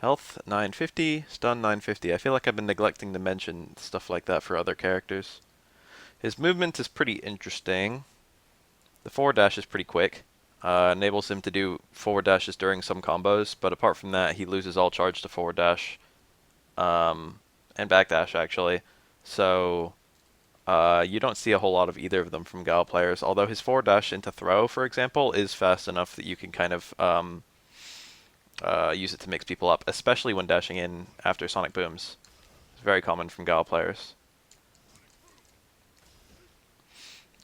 Health 950, stun 950. I feel like I've been neglecting to mention stuff like that for other characters. His movement is pretty interesting. The forward dash is pretty quick. Enables him to do forward dashes during some combos, but apart from that, he loses all charge to forward dash and back dash actually. So you don't see a whole lot of either of them from Guile players. Although his forward dash into throw, for example, is fast enough that you can kind of use it to mix people up, especially when dashing in after Sonic Booms. It's very common from Guile players.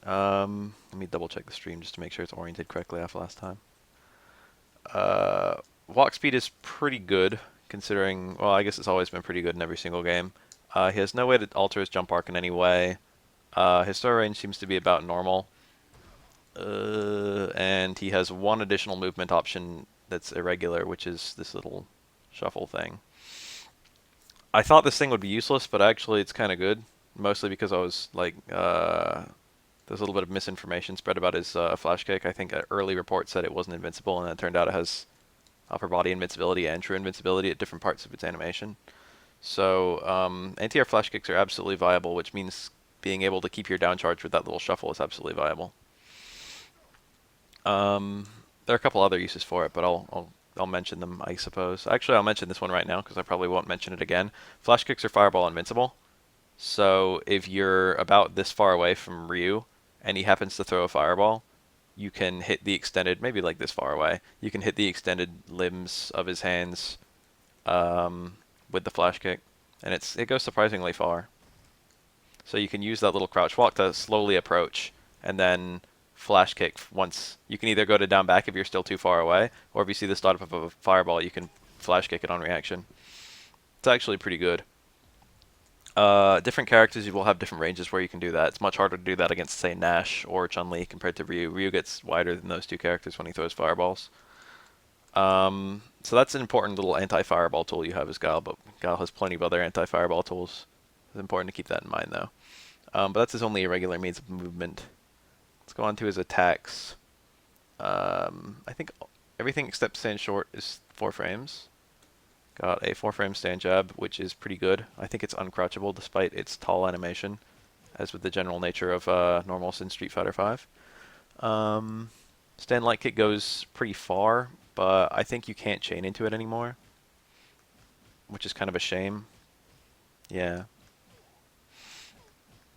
Let me double check the stream just to make sure it's oriented correctly off last time. Uh, Walk speed is pretty good, considering, well, I guess it's always been pretty good in every single game. He has no way to alter his jump arc in any way. His throw range seems to be about normal. And he has one additional movement option that's irregular, which is this little shuffle thing. I thought this thing would be useless, but actually it's kind of good. Mostly because I was like, there's a little bit of misinformation spread about his flash kick. I think an early report said it wasn't invincible, and it turned out it has upper body invincibility and true invincibility at different parts of its animation. So anti-air flash kicks are absolutely viable, which means being able to keep your down charge with that little shuffle is absolutely viable. There are a couple other uses for it, but I'll mention them, I suppose. Actually, I'll mention this one right now because I probably won't mention it again. Flash kicks are fireball invincible. So if you're about this far away from Ryu and he happens to throw a fireball, you can hit the extended, maybe like this far away, you can hit the extended limbs of his hands with the flash kick, and it goes surprisingly far. So you can use that little crouch walk to slowly approach, and then flash kick once. You can either go to down back if you're still too far away, or if you see the start of a fireball, you can flash kick it on reaction. It's actually pretty good. Different characters you will have different ranges where you can do that. It's much harder to do that against, say, Nash or Chun-Li compared to Ryu. Ryu gets wider than those two characters when he throws fireballs. So that's an important little anti-fireball tool you have as Guile, but Guile has plenty of other anti-fireball tools. It's important to keep that in mind, though. But that's his only irregular means of movement. Let's go on to his attacks. I think everything except stand short is 4 frames. Got a 4-frame stand jab, which is pretty good. I think it's uncrouchable despite its tall animation, as with the general nature of normals in Street Fighter V. Stand light kick goes pretty far, but I think you can't chain into it anymore, which is kind of a shame. Yeah.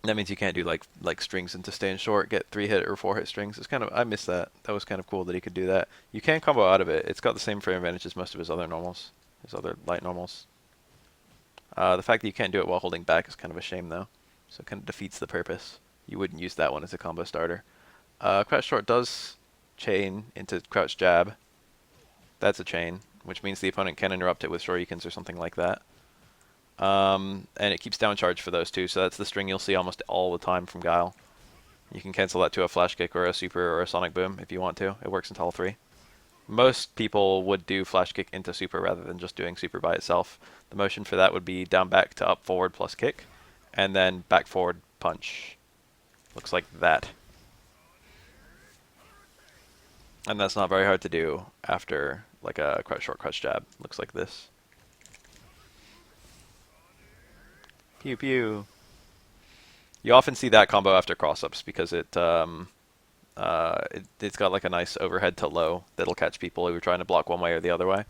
That means you can't do like strings into stand short, get 3-hit or 4-hit strings. It's kind of, I miss that. That was kind of cool that he could do that. You can combo out of it. It's got the same frame advantage as most of his other normals, his other light normals. The fact that you can't do it while holding back is kind of a shame though. So it kind of defeats the purpose. You wouldn't use that one as a combo starter. Crouch short does chain into crouch jab. That's a chain, which means the opponent can interrupt it with shurikens or something like that. And it keeps down charge for those two, so that's the string you'll see almost all the time from Guile. You can cancel that to a flash kick or a super or a sonic boom if you want to. It works into all 3. Most people would do flash kick into super rather than just doing super by itself. The motion for that would be down back to up forward plus kick, and then back forward punch. Looks like that. And that's not very hard to do after like a crouch short crouch jab. Looks like this. Pew pew. You often see that combo after cross-ups because it's got like a nice overhead to low that'll catch people who are trying to block one way or the other way.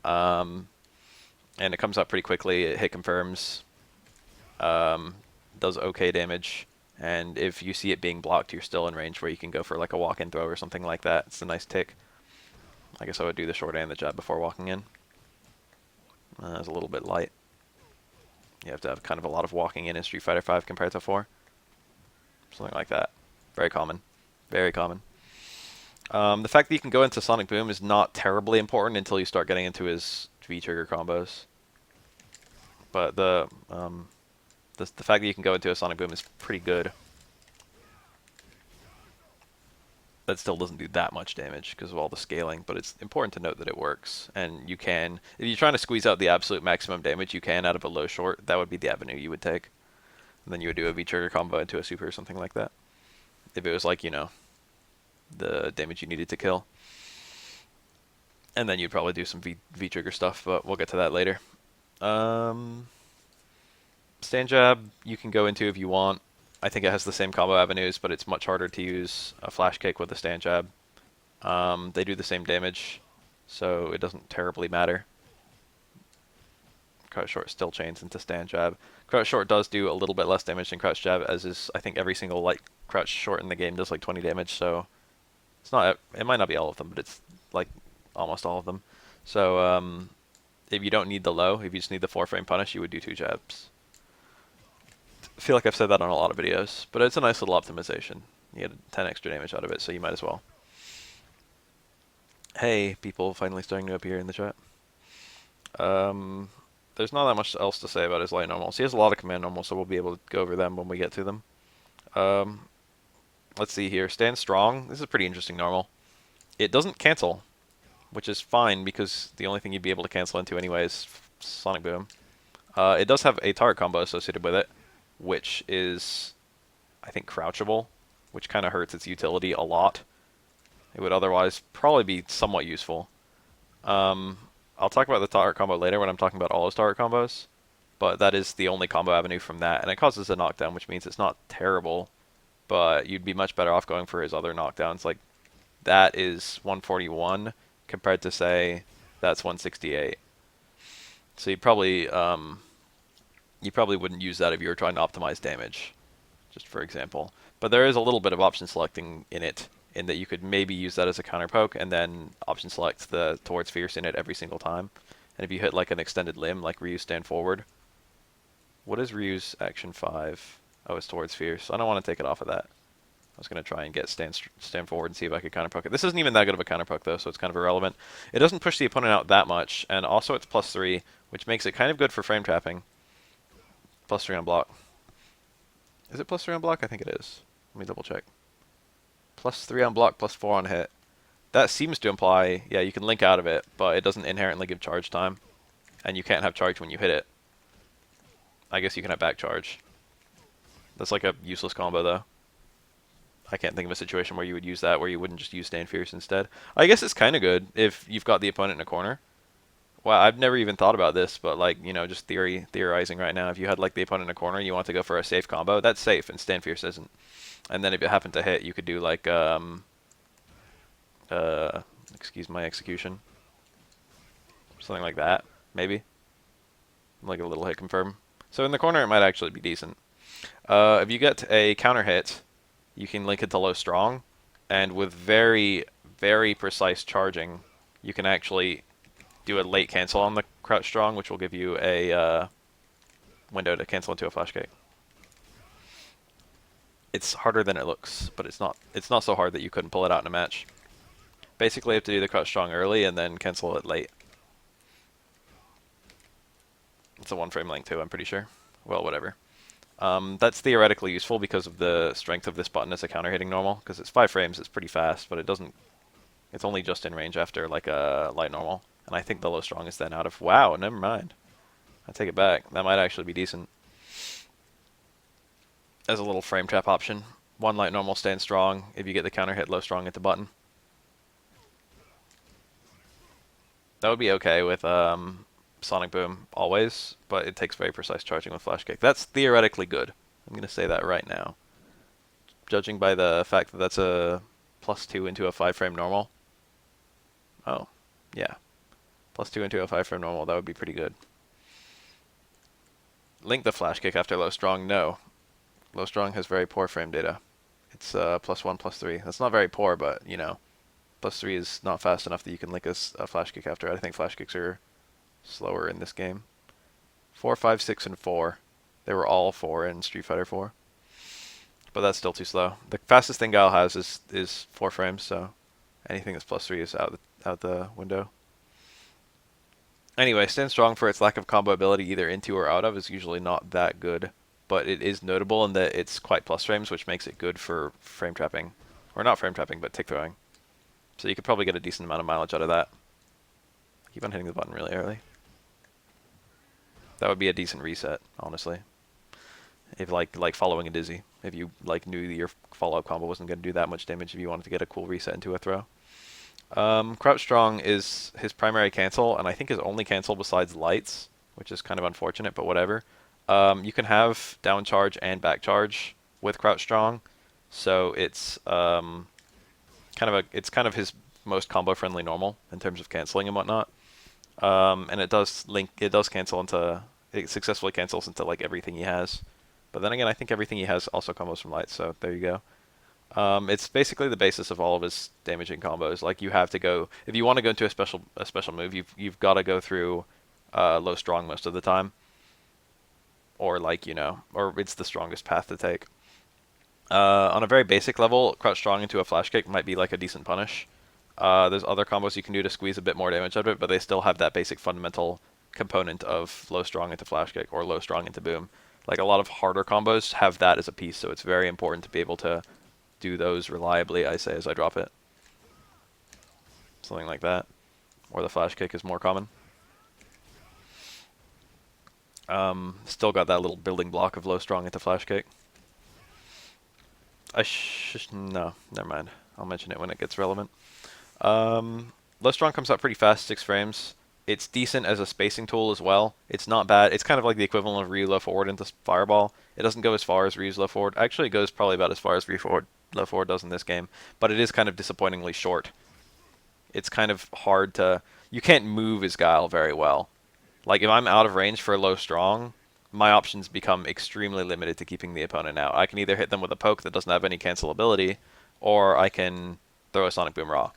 And it comes up pretty quickly. It hit confirms. Does okay damage. And if you see it being blocked, you're still in range where you can go for like a walk-in throw or something like that. It's a nice tick. I guess I would do the short and the jab before walking in. It's a little bit light. You have to have kind of a lot of walking in Street Fighter V compared to 4. Something like that. Very common. Very common. The fact that you can go into Sonic Boom is not terribly important until you start getting into his V-trigger combos. But the fact that you can go into a Sonic Boom is pretty good. That still doesn't do that much damage because of all the scaling, but it's important to note that it works. And you can, if you're trying to squeeze out the absolute maximum damage you can out of a low short, that would be the avenue you would take. And then you would do a V-trigger combo into a super or something like that. If it was like, you know, the damage you needed to kill. And then you'd probably do some V trigger stuff, but we'll get to that later. Stand jab you can go into if you want. I think it has the same combo avenues, but it's much harder to use a flash kick with a stand jab. They do the same damage, so it doesn't terribly matter. Crouch short still chains into stand jab. Crouch short does do a little bit less damage than crouch jab, as is I think every single light crouch short in the game does like 20 damage. So it's not. It might not be all of them, but it's like almost all of them. So if you don't need the low, if you just need the 4-frame punish, you would do 2 jabs. I feel like I've said that on a lot of videos, but it's a nice little optimization. You get 10 extra damage out of it, so you might as well. Hey, people finally starting to appear in the chat. There's not that much else to say about his light normals. He has a lot of command normals, so we'll be able to go over them when we get to them. Let's see here. Stand strong. This is a pretty interesting normal. It doesn't cancel, which is fine because the only thing you'd be able to cancel into anyway is Sonic Boom. It does have a target combo associated with it, which is, I think, crouchable, which kind of hurts its utility a lot. It would otherwise probably be somewhat useful. I'll talk about the target combo later when I'm talking about all his target combos, but that is the only combo avenue from that, and it causes a knockdown, which means it's not terrible, but you'd be much better off going for his other knockdowns. Like, that is 141 compared to, say, that's 168. So you probably wouldn't use that if you were trying to optimize damage, just for example. But there is a little bit of option selecting in it, in that you could maybe use that as a counter poke and then option select the towards fierce in it every single time. And if you hit like an extended limb, like Ryu's stand forward. What is Ryu's action 5? Oh, it's towards fierce. I don't want to take it off of that. I was going to try and get stand forward and see if I could counter poke it. This isn't even that good of a counter poke though, so it's kind of irrelevant. It doesn't push the opponent out that much, and also it's +3, which makes it kind of good for frame trapping. +3 on block. Is it +3 on block? I think it is. Let me double check. +3 on block, +4 on hit. That seems to imply, yeah, you can link out of it, but it doesn't inherently give charge time. And you can't have charge when you hit it. I guess you can have back charge. That's like a useless combo, though. I can't think of a situation where you would use that, where you wouldn't just use Stand Fierce instead. I guess it's kind of good if you've got the opponent in a corner. Wow, I've never even thought about this, but like, you know, just theorizing right now. If you had like the opponent in a corner, you want to go for a safe combo, that's safe, and Stand Fierce isn't. And then if it happened to hit, you could do like, excuse my execution. Something like that, maybe. Like a little hit confirm. So in the corner, it might actually be decent. If you get a counter hit, you can link it to low strong, and with very, very precise charging, you can actually do a late cancel on the crouch strong, which will give you a window to cancel into a flash kick. It's harder than it looks, but it's not so hard that you couldn't pull it out in a match. Basically, you have to do the crouch strong early and then cancel it late. It's a 1-frame link too, I'm pretty sure. Well, whatever. That's theoretically useful because of the strength of this button as a counter hitting normal, because it's 5 frames, it's pretty fast, but it doesn't. It's only just in range after like a light normal, and I think the low strong is then out of. Wow, never mind. I take it back. That might actually be decent as a little frame trap option. 1 light normal, stand strong. If you get the counter hit, low strong at the button. That would be okay with Sonic Boom always, but it takes very precise charging with Flash Kick. That's theoretically good. I'm going to say that right now. Judging by the fact that that's a +2 into a 5-frame normal. Oh, yeah. +2 into a 5-frame normal, that would be pretty good. Link the Flash Kick after low strong? No. Low strong has very poor frame data. It's +1, +3. That's not very poor, but, you know, +3 is not fast enough that you can link a Flash Kick after. I think Flash Kicks are slower in this game. 4, 5, 6, and 4. They were all 4 in Street Fighter 4. But that's still too slow. The fastest thing Guile has is 4 frames, so anything that's +3 is out the window. Anyway, stand strong for its lack of combo ability either into or out of is usually not that good, but it is notable in that it's quite plus frames, which makes it good for frame trapping. Or not frame trapping, but tick throwing. So you could probably get a decent amount of mileage out of that. Keep on hitting the button really early. That would be a decent reset, honestly. If like following a dizzy. If you like knew that your follow-up combo wasn't going to do that much damage, if you wanted to get a cool reset into a throw. Crouch Strong is his primary cancel, and I think his only cancel besides lights, which is kind of unfortunate, but whatever. You can have down charge and back charge with Crouch Strong, so it's kind of his most combo friendly normal in terms of canceling and whatnot. And it does cancel into, it successfully cancels into like everything he has. But then again, I think everything he has also combos from lights, so there you go. It's basically the basis of all of his damaging combos. Like you have to go if you want to go into a special move, you've got to go through low strong most of the time, or like or it's the strongest path to take. On a very basic level, crouch strong into a flash kick might be like a decent punish. There's other combos you can do to squeeze a bit more damage out of it, but they still have that basic fundamental component of low strong into flash kick or low strong into boom. Like a lot of harder combos have that as a piece, so it's very important to be able to do those reliably, I say as I drop it. Something like that. Or the flash kick is more common. Still got that little building block of low strong into flash kick. No, never mind. I'll mention it when it gets relevant. Low strong comes out pretty fast, 6 frames. It's decent as a spacing tool as well. It's not bad. It's kind of like the equivalent of Ryu low forward into Fireball. It doesn't go as far as Ryu's low forward. Actually, it goes probably about as far as Ryu forward, low forward does in this game. But it is kind of disappointingly short. It's kind of hard to... You can't move as Guile very well. Like, if I'm out of range for low strong, my options become extremely limited to keeping the opponent out. I can either hit them with a poke that doesn't have any cancelability, or I can throw a Sonic Boom Raw.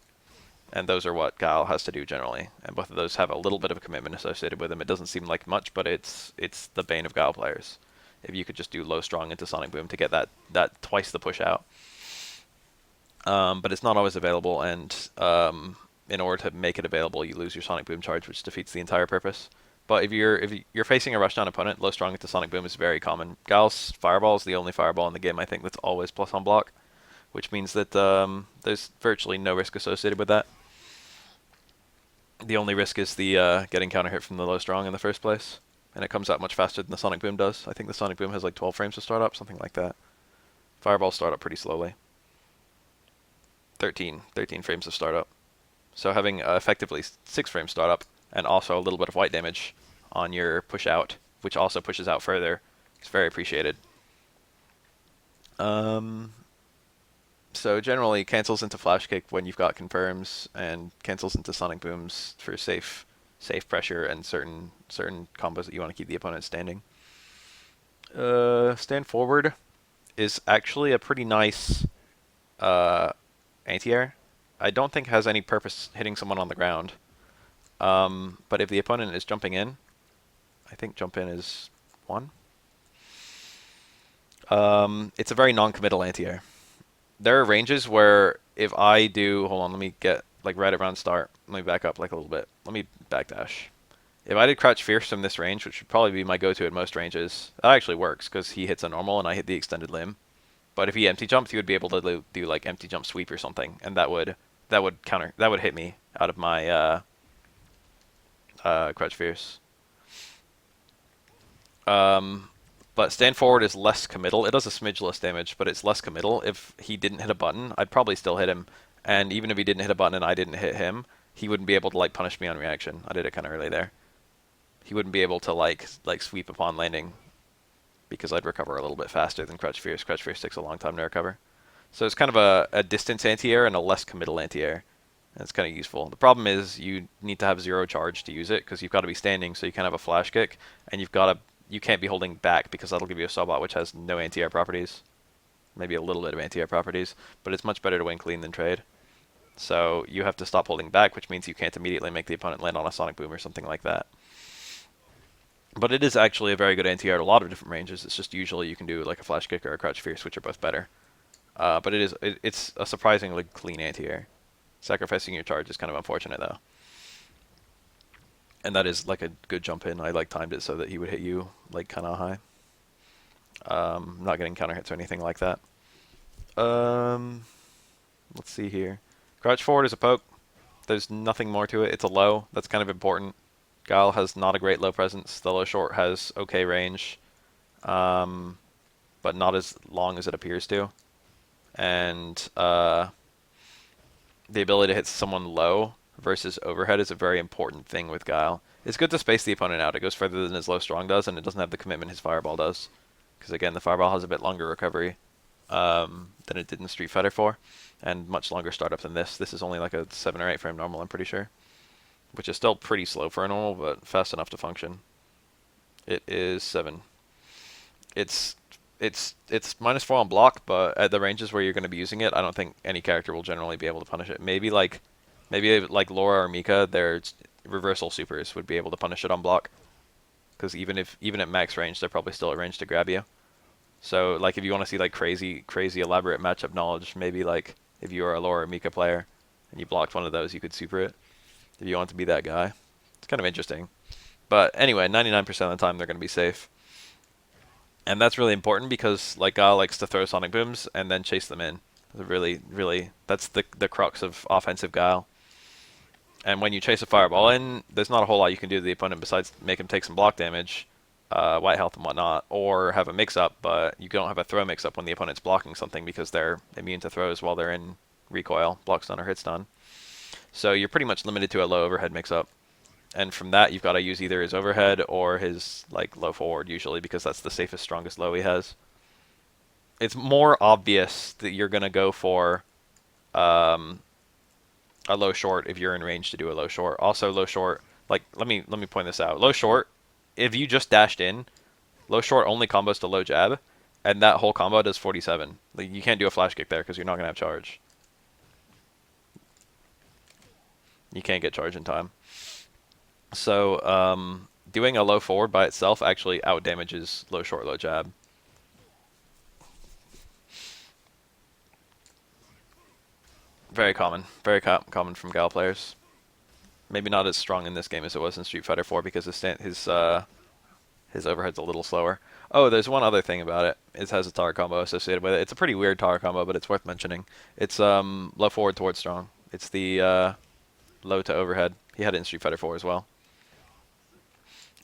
And those are what Guile has to do generally. And both of those have a little bit of a commitment associated with them. It doesn't seem like much, but it's the bane of Guile players. If you could just do low strong into Sonic Boom to get that twice the push out. But it's not always available, and in order to make it available, you lose your Sonic Boom charge, which defeats the entire purpose. But if you're facing a rushdown opponent, low strong into Sonic Boom is very common. Guile's Fireball is the only Fireball in the game I think that's always plus on block, which means that there's virtually no risk associated with that. The only risk is the getting counter hit from the low strong in the first place, and it comes out much faster than the Sonic Boom does. I think the Sonic Boom has like 12 frames to start up, something like that. Fireballs start up pretty slowly. 13 frames of startup. So having effectively 6 frames startup and also a little bit of white damage on your push out, which also pushes out further, is very appreciated. So generally cancels into flash kick when you've got confirms, and cancels into sonic booms for safe pressure and certain combos that you want to keep the opponent standing. Stand forward is actually a pretty nice anti-air. I don't think has any purpose hitting someone on the ground. But if the opponent is jumping in, I think jump in is 1. It's a very non-committal anti-air. There are ranges where if I do... Hold on, let me get like right around start. Let me back up like a little bit. Let me backdash. If I did Crouch Fierce from this range, which would probably be my go-to at most ranges, that actually works because he hits a normal and I hit the extended limb. But if he empty jumped, he would be able to do like empty jump sweep or something, and that would hit me out of my Crouch Fierce. But stand forward is less committal. It does a smidge less damage, but it's less committal. If he didn't hit a button, I'd probably still hit him. And even if he didn't hit a button and I didn't hit him, he wouldn't be able to like punish me on reaction. I did it kind of early there. He wouldn't be able to like sweep upon landing because I'd recover a little bit faster than Crouch Fierce. Crouch Fierce takes a long time to recover. So it's kind of a distance anti-air and a less committal anti-air. And it's kind of useful. The problem is you need to have 0 charge to use it because you've got to be standing, so you can't have a flash kick, and you can't be holding back because that'll give you a Sobot, which has no anti-air properties. Maybe a little bit of anti-air properties, but it's much better to win clean than trade. So you have to stop holding back, which means you can't immediately make the opponent land on a Sonic Boom or something like that. But it is actually a very good anti-air at a lot of different ranges. It's just usually you can do like a flash kick or a Crouch Fierce, which are both better. But it's a surprisingly clean anti-air. Sacrificing your charge is kind of unfortunate though. And that is like a good jump in. I like timed it so that he would hit you like kind of high. Not getting counter hits or anything like that. Let's see here. Crouch forward is a poke. There's nothing more to it. It's a low. That's kind of important. Guile has not a great low presence. The low short has okay range, but not as long as it appears to. And the ability to hit someone low versus overhead is a very important thing with Guile. It's good to space the opponent out. It goes further than his low strong does, and it doesn't have the commitment his fireball does. Because again, the fireball has a bit longer recovery than it did in Street Fighter 4, and much longer startup than this. This is only like a 7 or 8 frame normal, I'm pretty sure, which is still pretty slow for a normal, but fast enough to function. It is 7. It's it's -4 on block, but at the ranges where you're going to be using it, I don't think any character will generally be able to punish it. Maybe like Laura or Mika, their reversal supers would be able to punish it on block, because even at max range, they're probably still at range to grab you. So like if you want to see like crazy elaborate matchup knowledge, maybe like if you are a Laura or Mika player and you blocked one of those, you could super it. If you want to be that guy, it's kind of interesting. But anyway, 99% of the time they're going to be safe. And that's really important because like Guile likes to throw sonic booms and then chase them in. Really, that's the crux of offensive Guile. And when you chase a fireball in, there's not a whole lot you can do to the opponent besides make him take some block damage, white health and whatnot, or have a mix-up, but you don't have a throw mix-up when the opponent's blocking something because they're immune to throws while they're in recoil, block stun, or hit stun. So you're pretty much limited to a low overhead mix-up. And from that, you've got to use either his overhead or his like low forward usually, because that's the safest, strongest low he has. It's more obvious that you're gonna go for a low short if you're in range to do a low short. Also, low short, like let me point this out. Low short, if you just dashed in, low short only combos to low jab, and that whole combo does 47. Like, you can't do a flash kick there because you're not gonna have charge. You can't get charge in time. So doing a low forward by itself actually out damages low short, low jab. Very common. Very common from Guile players. Maybe not as strong in this game as it was in Street Fighter 4 because his overhead's a little slower. Oh, there's one other thing about it. It has a tower combo associated with it. It's a pretty weird tower combo, but it's worth mentioning. It's low forward towards strong. It's the low to overhead. He had it in Street Fighter 4 as well.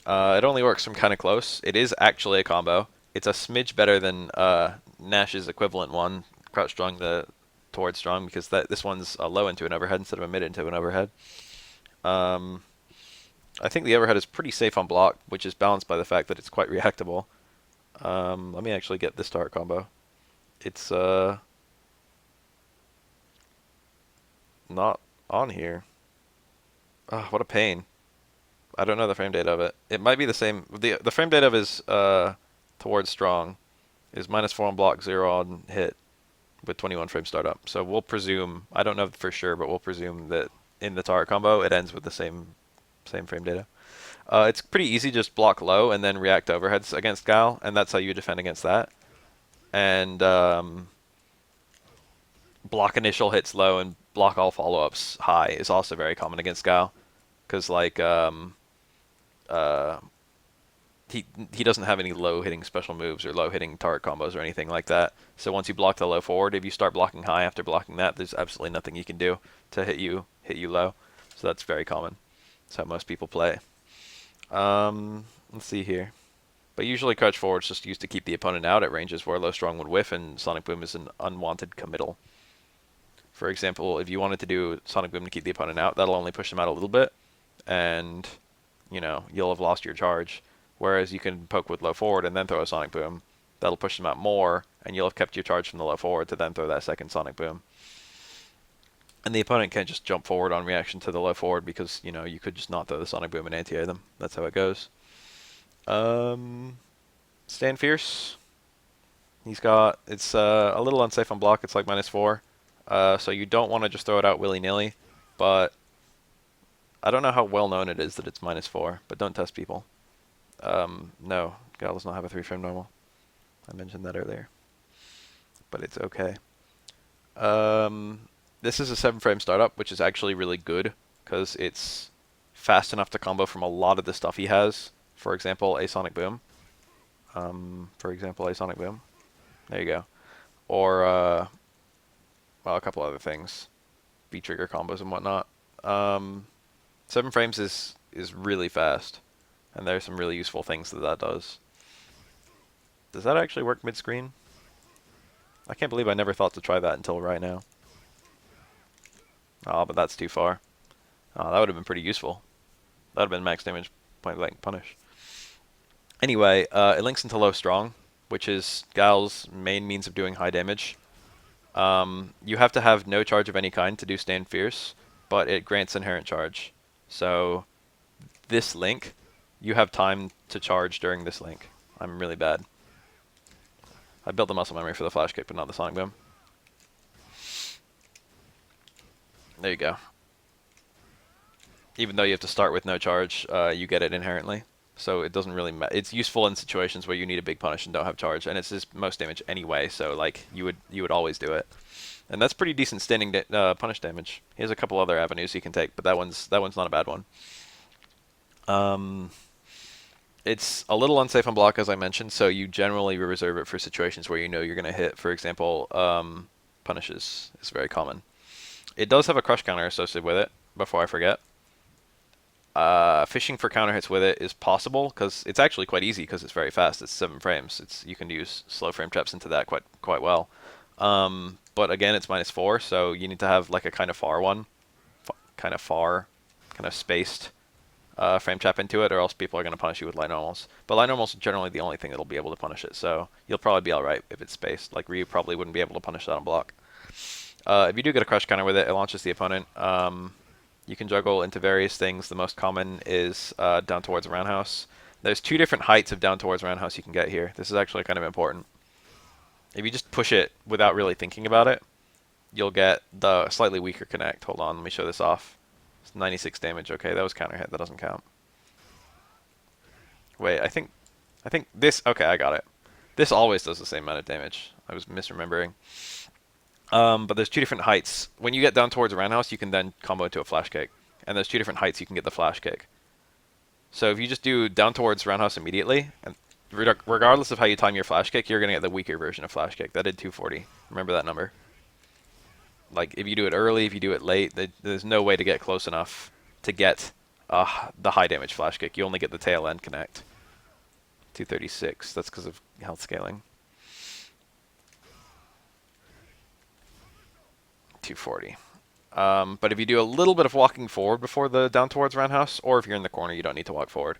It only works from kind of close. It is actually a combo. It's a smidge better than Nash's equivalent one, crouch strong the towards strong, because this one's a low into an overhead instead of a mid into an overhead. I think the overhead is pretty safe on block, which is balanced by the fact that it's quite reactable. Let me actually get this start combo. It's not on here. Oh, what a pain. I don't know the frame data of it. It might be the same. The frame data of his towards strong is -4 on block, 0 on hit, with 21 frame startup. So we'll presume, I don't know for sure, but we'll presume that in the tower combo it ends with the same frame data. It's pretty easy, just block low and then react to overheads against Guile, and that's how you defend against that. And block initial hits low and block all follow-ups high is also very common against Guile, because like he doesn't have any low hitting special moves or low hitting target combos or anything like that. So once you block the low forward, if you start blocking high after blocking that, there's absolutely nothing you can do to hit you low. So that's very common. That's how most people play. Let's see here. But usually crouch forward is just used to keep the opponent out at ranges where low strong would whiff, and sonic boom is an unwanted committal. For example, if you wanted to do sonic boom to keep the opponent out, that'll only push them out a little bit, and you'll have lost your charge. Whereas you can poke with low forward and then throw a sonic boom. That'll push them out more, and you'll have kept your charge from the low forward to then throw that second sonic boom. And the opponent can't just jump forward on reaction to the low forward because, you could just not throw the sonic boom and anti-air them. That's how it goes. Stand Fierce. It's a little unsafe on block. It's like -4. So you don't want to just throw it out willy-nilly, but I don't know how well known it is that it's -4, but don't test people. No, Guile does not have a 3 frame normal. I mentioned that earlier. But it's okay. This is a 7 frame startup, which is actually really good, because it's fast enough to combo from a lot of the stuff he has. For example, a sonic boom. There you go. Or, well, a couple other things. V-trigger combos and whatnot. 7 frames is really fast. And there's some really useful things that does. Does that actually work mid-screen? I can't believe I never thought to try that until right now. Oh, but that's too far. Oh, that would have been pretty useful. That would have been max damage point blank punish. Anyway, it links into low strong, which is Guile's main means of doing high damage. You have to have no charge of any kind to do stand fierce, but it grants inherent charge. So this link, you have time to charge during this link. I'm really bad. I built the muscle memory for the flash kick, but not the sonic boom. There you go. Even though you have to start with no charge, you get it inherently. So it doesn't really matter. It's useful in situations where you need a big punish and don't have charge, and it's just most damage anyway. So like you would always do it, and that's pretty decent standing punish damage. Here's a couple other avenues you can take, but that one's not a bad one. It's a little unsafe on block, as I mentioned, so you generally reserve it for situations where you know you're going to hit. For example, punishes is very common. It does have a crush counter associated with it, before I forget. Fishing for counter hits with it is possible, because it's actually quite easy, because it's very fast. It's 7 frames. You can use slow frame traps into that quite well. But again, it's -4, so you need to have like a kind of far one. Kind of spaced frame trap into it, or else people are going to punish you with light normals. But light normals are generally the only thing that'll be able to punish it, so you'll probably be alright if it's spaced. Like Ryu probably wouldn't be able to punish that on block. If you do get a crush counter with it, it launches the opponent. You can juggle into various things. The most common is down towards a roundhouse. There's 2 different heights of down towards roundhouse you can get here. This is actually kind of important. If you just push it without really thinking about it, you'll get the slightly weaker connect. Hold on, let me show this off. 96 damage. Okay, that was counter hit. That doesn't count. Wait, I think this. Okay, I got it. This always does the same amount of damage. I was misremembering. But there's 2 different heights. When you get down towards a roundhouse, you can then combo into a flash kick, and there's 2 different heights you can get the flash kick. So if you just do down towards roundhouse immediately, and regardless of how you time your flash kick, you're gonna get the weaker version of flash kick. That did 240. Remember that number. Like, if you do it early, if you do it late, there's no way to get close enough to get the high damage flash kick. You only get the tail end connect. 236. That's because of health scaling. 240. But if you do a little bit of walking forward before the down towards roundhouse, or if you're in the corner, you don't need to walk forward.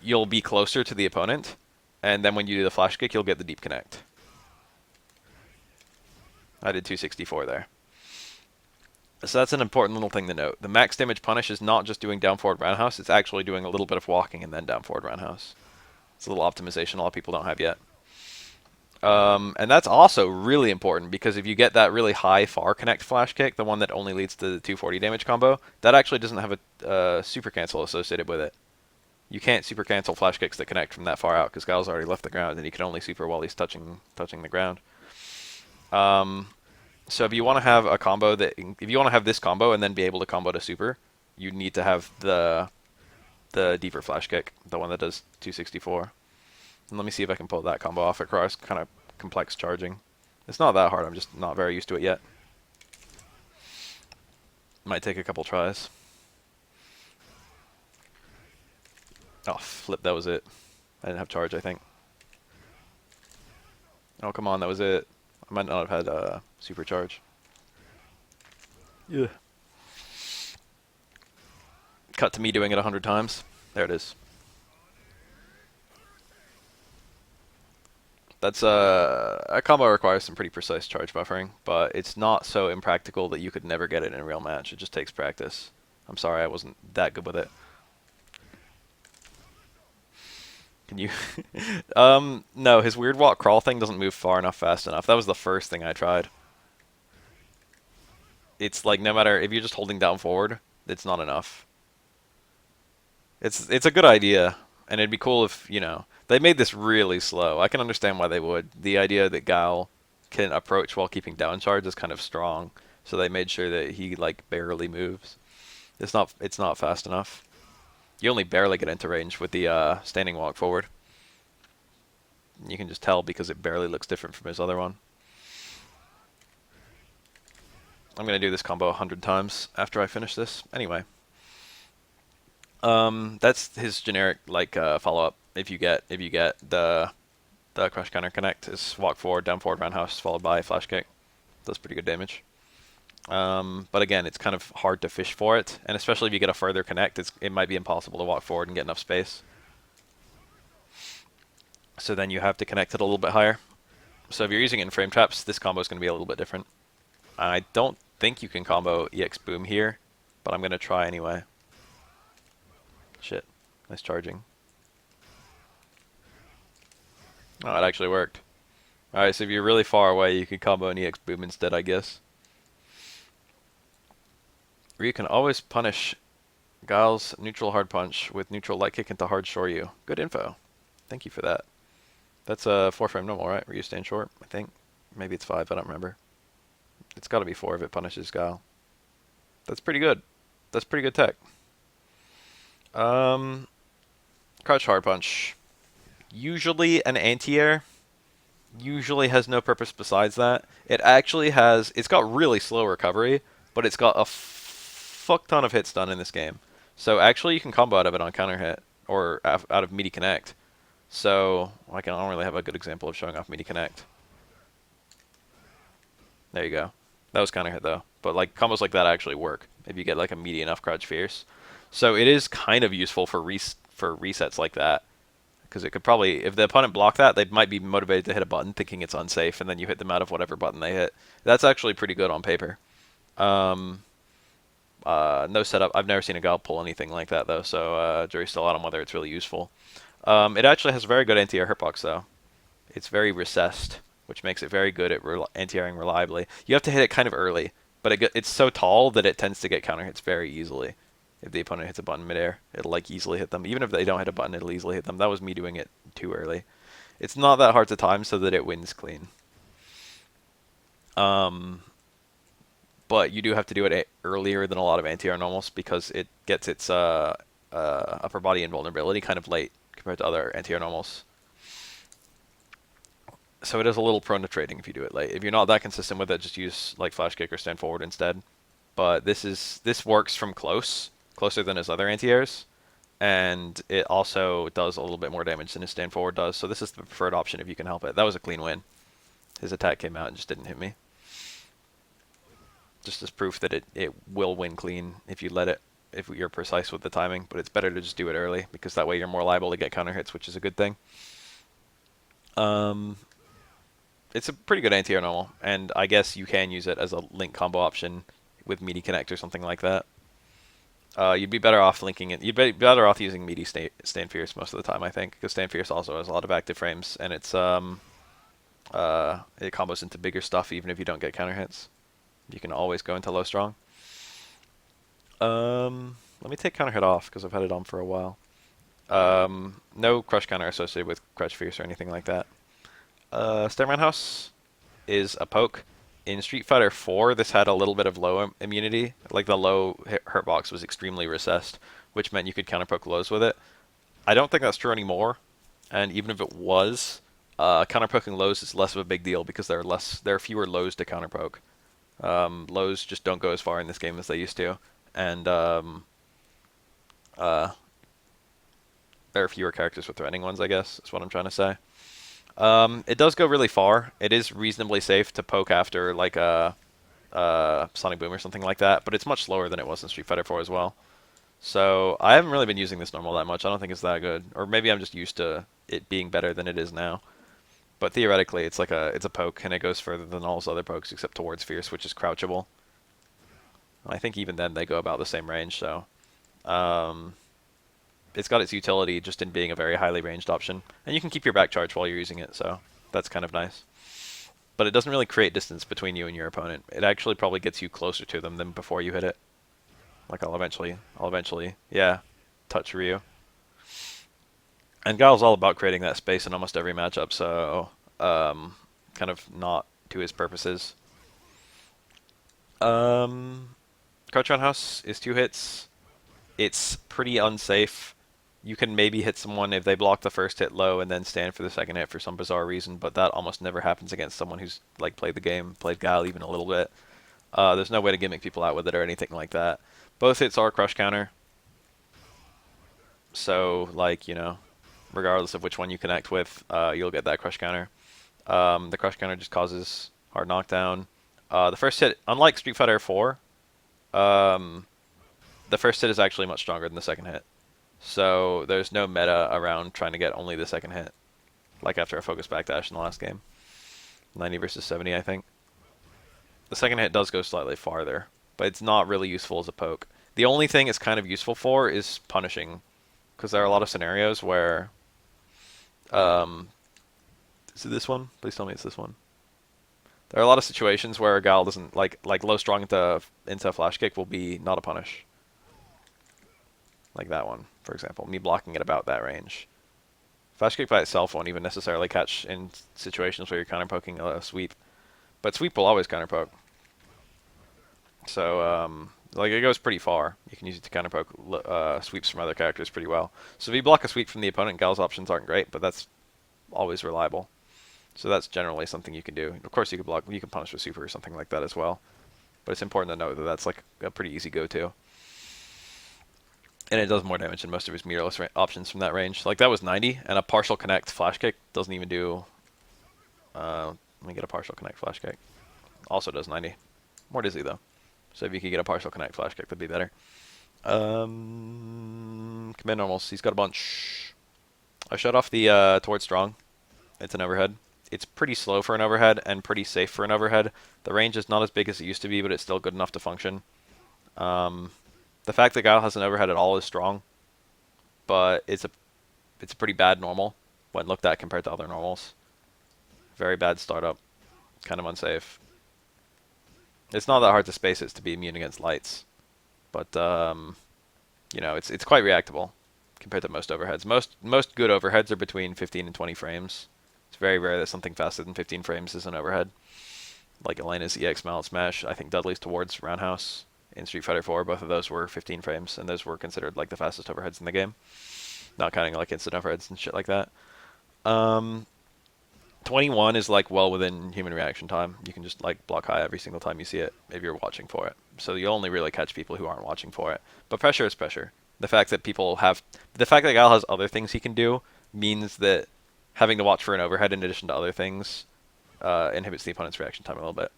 You'll be closer to the opponent, and then when you do the flash kick, you'll get the deep connect. I did 264 there. So that's an important little thing to note. The max damage punish is not just doing down forward roundhouse, it's actually doing a little bit of walking and then down forward roundhouse. It's a little optimization a lot of people don't have yet. And that's also really important, because if you get that really high far connect flash kick, the one that only leads to the 240 damage combo, that actually doesn't have a super cancel associated with it. You can't super cancel flash kicks that connect from that far out, because Guile's already left the ground, and he can only super while he's touching the ground. So if you want to have a combo if you want to have this combo and then be able to combo to super, you need to have the deeper flash kick, the one that does 264. And let me see if I can pull that combo off. It requires kind of complex charging. It's not that hard. I'm just not very used to it yet. Might take a couple tries. Oh, flip, that was it. I didn't have charge, I think. Oh, come on, that was it. I might not have had super charge. Yeah. Cut to me doing it 100 times. There it is. That's a combo requires some pretty precise charge buffering, but it's not so impractical that you could never get it in a real match. It just takes practice. I'm sorry I wasn't that good with it. Can you? No, his weird walk crawl thing doesn't move far enough fast enough. That was the first thing I tried. It's like, no matter if you're just holding down forward, it's not enough. It's a good idea, and it'd be cool if, they made this really slow. I can understand why they would. The idea that Guile can approach while keeping down charge is kind of strong, so they made sure that he like barely moves. It's not fast enough. You only barely get into range with the standing walk forward. You can just tell because it barely looks different from his other one. I'm gonna do this combo 100 times after I finish this. Anyway. That's his generic follow-up. If you get the crush counter connect, is walk forward, down forward roundhouse followed by flash kick. Does pretty good damage. But again, it's kind of hard to fish for it, and especially if you get a further connect, it might be impossible to walk forward and get enough space. So then you have to connect it a little bit higher. So if you're using it in frame traps, this combo is going to be a little bit different. I don't think you can combo EX Boom here, but I'm going to try anyway. Shit. Nice charging. Oh, it actually worked. Alright, so if you're really far away, you can combo an EX Boom instead, I guess. Or you can always punish Guile's neutral hard punch with neutral light kick into hard shore you. Good info. Thank you for that. That's a 4 frame normal, right? Where you stand short, I think. Maybe it's 5, I don't remember. It's got to be 4 if it punishes Guile. That's pretty good. That's pretty good tech. Crouch hard punch. Usually an anti-air. Usually has no purpose besides that. It actually has... It's got really slow recovery, but it's got a fuck ton of hits done in this game. So actually you can combo out of it on counter hit, or out of meaty connect. So I don't really have a good example of showing off meaty connect. There you go. That was counter hit though. But like combos like that actually work if you get like a meaty enough crouch fierce. So it is kind of useful for resets like that. Because it could probably, if the opponent blocked that, they might be motivated to hit a button thinking it's unsafe, and then you hit them out of whatever button they hit. That's actually pretty good on paper. No setup. I've never seen a Guile pull anything like that, though, so jury's still out on whether it's really useful. It actually has very good anti-air hitbox, though. It's very recessed, which makes it very good at anti-airing reliably. You have to hit it kind of early, but it's so tall that it tends to get counter hits very easily. If the opponent hits a button midair, it'll like easily hit them. Even if they don't hit a button, it'll easily hit them. That was me doing it too early. It's not that hard to time so that it wins clean. But you do have to do it earlier than a lot of anti-air normals because it gets its upper body invulnerability kind of late compared to other anti-air normals. So it is a little prone to trading if you do it late. If you're not that consistent with it, just use like flash kick or stand forward instead. But this works from closer than his other anti-airs, and it also does a little bit more damage than his stand forward does. So this is the preferred option if you can help it. That was a clean win. His attack came out and just didn't hit me. Just as proof that it will win clean if you let it, if you're precise with the timing. But it's better to just do it early because that way you're more liable to get counter hits, which is a good thing. It's a pretty good anti-air normal, and I guess you can use it as a link combo option with meaty connect or something like that. You'd be better off linking it. You'd be better off using meaty stand fierce most of the time, I think, because stand fierce also has a lot of active frames, and it combos into bigger stuff even if you don't get counter hits. You can always go into low strong. Let me take counter hit off because I've had it on for a while. No crush counter associated with crouch fierce or anything like that. Roundhouse is a poke. In Street Fighter 4, this had a little bit of low immunity. Like the low hurt box was extremely recessed, which meant you could counterpoke lows with it. I don't think that's true anymore. And even if it was, counterpoking lows is less of a big deal because there are fewer lows to counterpoke. Lows just don't go as far in this game as they used to, and there are fewer characters with threatening ones, I guess, is what I'm trying to say. It does go really far. It is reasonably safe to poke after like a Sonic Boom or something like that, but it's much slower than it was in Street Fighter 4 as well. So I haven't really been using this normal that much. I don't think it's that good, or maybe I'm just used to it being better than it is now. But theoretically, it's a poke, and it goes further than all its other pokes except towards Fierce, which is crouchable. I think even then they go about the same range, so it's got its utility just in being a very highly ranged option. And you can keep your back charge while you're using it, so that's kind of nice. But it doesn't really create distance between you and your opponent. It actually probably gets you closer to them than before you hit it. Like I'll eventually, yeah, touch Ryu. And Guile's all about creating that space in almost every matchup, so kind of not to his purposes. Crouch Roundhouse is 2 hits. It's pretty unsafe. You can maybe hit someone if they block the first hit low and then stand for the second hit for some bizarre reason, but that almost never happens against someone who's like played the game, played Guile even a little bit. There's no way to gimmick people out with it or anything like that. Both hits are crush counter. So, like, you know, regardless of which one you connect with, you'll get that crush counter. The crush counter just causes hard knockdown. The first hit, unlike Street Fighter 4, um, the first hit is actually much stronger than the second hit. So there's no meta around trying to get only the second hit, like after a focus backdash in the last game. 90 versus 70, I think. The second hit does go slightly farther, but it's not really useful as a poke. The only thing it's kind of useful for is punishing, because there are a lot of scenarios where, um, is it this one? Please tell me it's this one. There are a lot of situations where a Guile doesn't like low strong into flash kick will be not a punish. Like that one, for example. Me blocking at about that range. Flash kick by itself won't even necessarily catch in situations where you're counter poking a sweep. But sweep will always counter poke. So, like it goes pretty far. You can use it to counter poke sweeps from other characters pretty well. So if you block a sweep from the opponent, Guile's options aren't great, but that's always reliable. So that's generally something you can do. Of course, you can punish with super or something like that as well. But it's important to note that that's like a pretty easy go-to. And it does more damage than most of his meterless options from that range. Like that was 90, and a partial connect flash kick doesn't even do. Let me get a partial connect flash kick. Also does 90. More dizzy though. So if you could get a partial connect flash kick, that'd be better. Command normals. He's got a bunch. I shut off the towards strong. It's an overhead. It's pretty slow for an overhead and pretty safe for an overhead. The range is not as big as it used to be, but it's still good enough to function. The fact that Guile has an overhead at all is strong, but it's a pretty bad normal when looked at compared to other normals. Very bad startup, kind of unsafe. It's not that hard to space it to be immune against lights, but you know it's quite reactable compared to most overheads. Most good overheads are between 15 and 20 frames. It's very rare that something faster than 15 frames is an overhead. Like Elena's EX Mallet Smash, I think Dudley's towards roundhouse in Street Fighter 4, both of those were 15 frames, and those were considered like the fastest overheads in the game. Not counting like instant overheads and shit like that. 21 is like well within human reaction time. You can just like block high every single time you see it if you're watching for it. So you only really catch people who aren't watching for it. But pressure is pressure. The fact that Guile has other things he can do means that having to watch for an overhead in addition to other things inhibits the opponent's reaction time a little bit.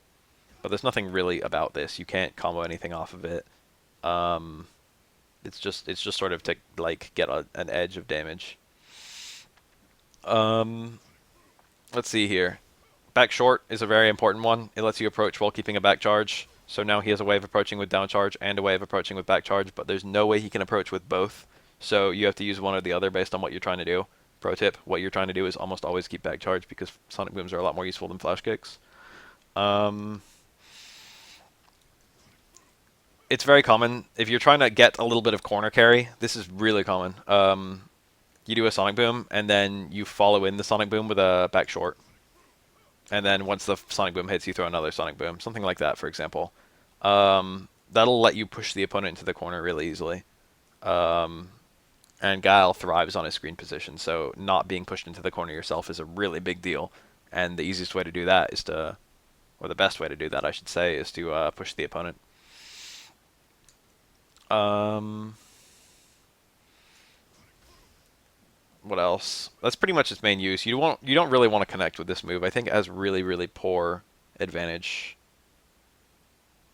But there's nothing really about this. You can't combo anything off of it. It's just sort of to like get an edge of damage. Let's see here. Back short is a very important one. It lets you approach while keeping a back charge. So now he has a way of approaching with down charge and a way of approaching with back charge, but there's no way he can approach with both. So you have to use one or the other based on what you're trying to do. Pro tip, what you're trying to do is almost always keep back charge because sonic booms are a lot more useful than flash kicks. It's very common. If you're trying to get a little bit of corner carry, this is really common. You do a sonic boom, and then you follow in the sonic boom with a back short. And then once the sonic boom hits, you throw another sonic boom. Something like that, for example. That'll let you push the opponent into the corner really easily. And Guile thrives on his screen position, so not being pushed into the corner yourself is a really big deal. And the easiest way to do that is to, or the best way to do that, I should say, is to push the opponent. What else? That's pretty much its main use. You don't really want to connect with this move. I think it has really, really poor advantage.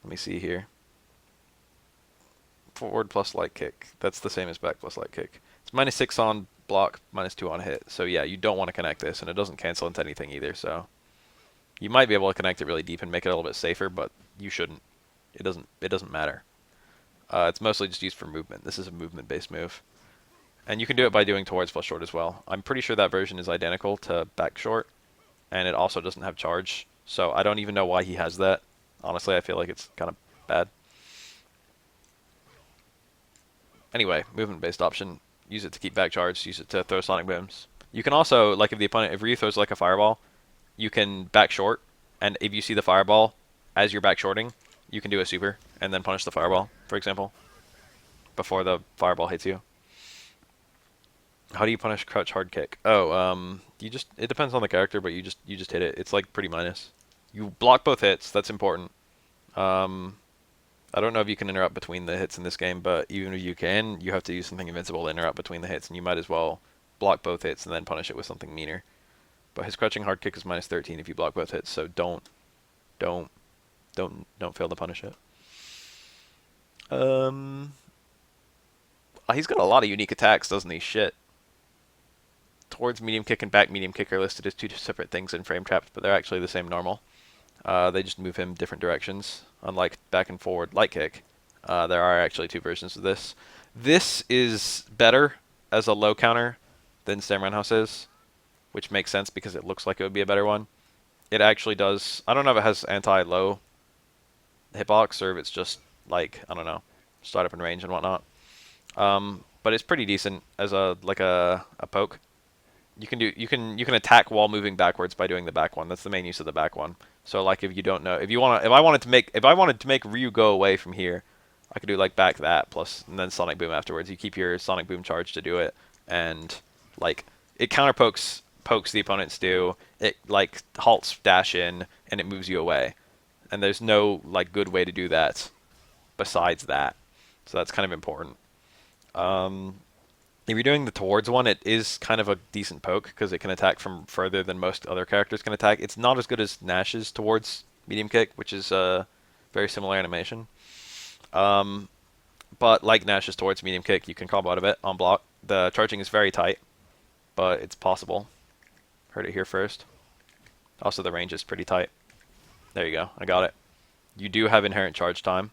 Let me see here. Forward plus light kick. That's the same as back plus light kick. It's -6 on block, -2 on hit. So yeah, you don't want to connect this, and it doesn't cancel into anything either. So you might be able to connect it really deep and make it a little bit safer, but you shouldn't. It doesn't matter. It's mostly just used for movement. This is a movement-based move. And you can do it by doing towards plus short as well. I'm pretty sure that version is identical to back short, and it also doesn't have charge. So I don't even know why he has that. Honestly, I feel like it's kind of bad. Anyway, movement-based option. Use it to keep back charge. Use it to throw sonic booms. You can also, like if Ryu throws like a fireball, you can back short, and if you see the fireball as you're back shorting, you can do a super and then punish the fireball, for example, before the fireball hits you. How do you punish crouch hard kick? Oh, it depends on the character, but you just hit it. It's like pretty minus. You block both hits. That's important. I don't know if you can interrupt between the hits in this game, but even if you can, you have to use something invincible to interrupt between the hits, and you might as well block both hits and then punish it with something meaner. But his crouching hard kick is -13 if you block both hits, so don't Don't fail to punish it. He's got a lot of unique attacks, doesn't he? Shit. Towards medium kick and back medium kick are listed as two separate things in frame traps, but they're actually the same normal. They just move him different directions. Unlike back and forward light kick, there are actually two versions of this. This is better as a low counter than Stam Roundhouse is, which makes sense because it looks like it would be a better one. It actually does. I don't know if it has anti-low hitbox or if it's just like, I don't know, start up in range and whatnot. But it's pretty decent as a poke. You can attack while moving backwards by doing the back one. That's the main use of the back one. So like if you don't know, if I wanted to make Ryu go away from here, I could do like back that plus and then Sonic Boom afterwards. You keep your Sonic Boom charge to do it, and like it counter pokes the opponent's do. It like halts dash in and it moves you away. And there's no like good way to do that besides that. So that's kind of important. If you're doing the towards one, it is kind of a decent poke because it can attack from further than most other characters can attack. It's not as good as Nash's towards medium kick, which is a very similar animation. But like Nash's towards medium kick, you can combo out of it on block. The charging is very tight, but it's possible. Heard it here first. Also, the range is pretty tight. There you go. I got it. You do have inherent charge time.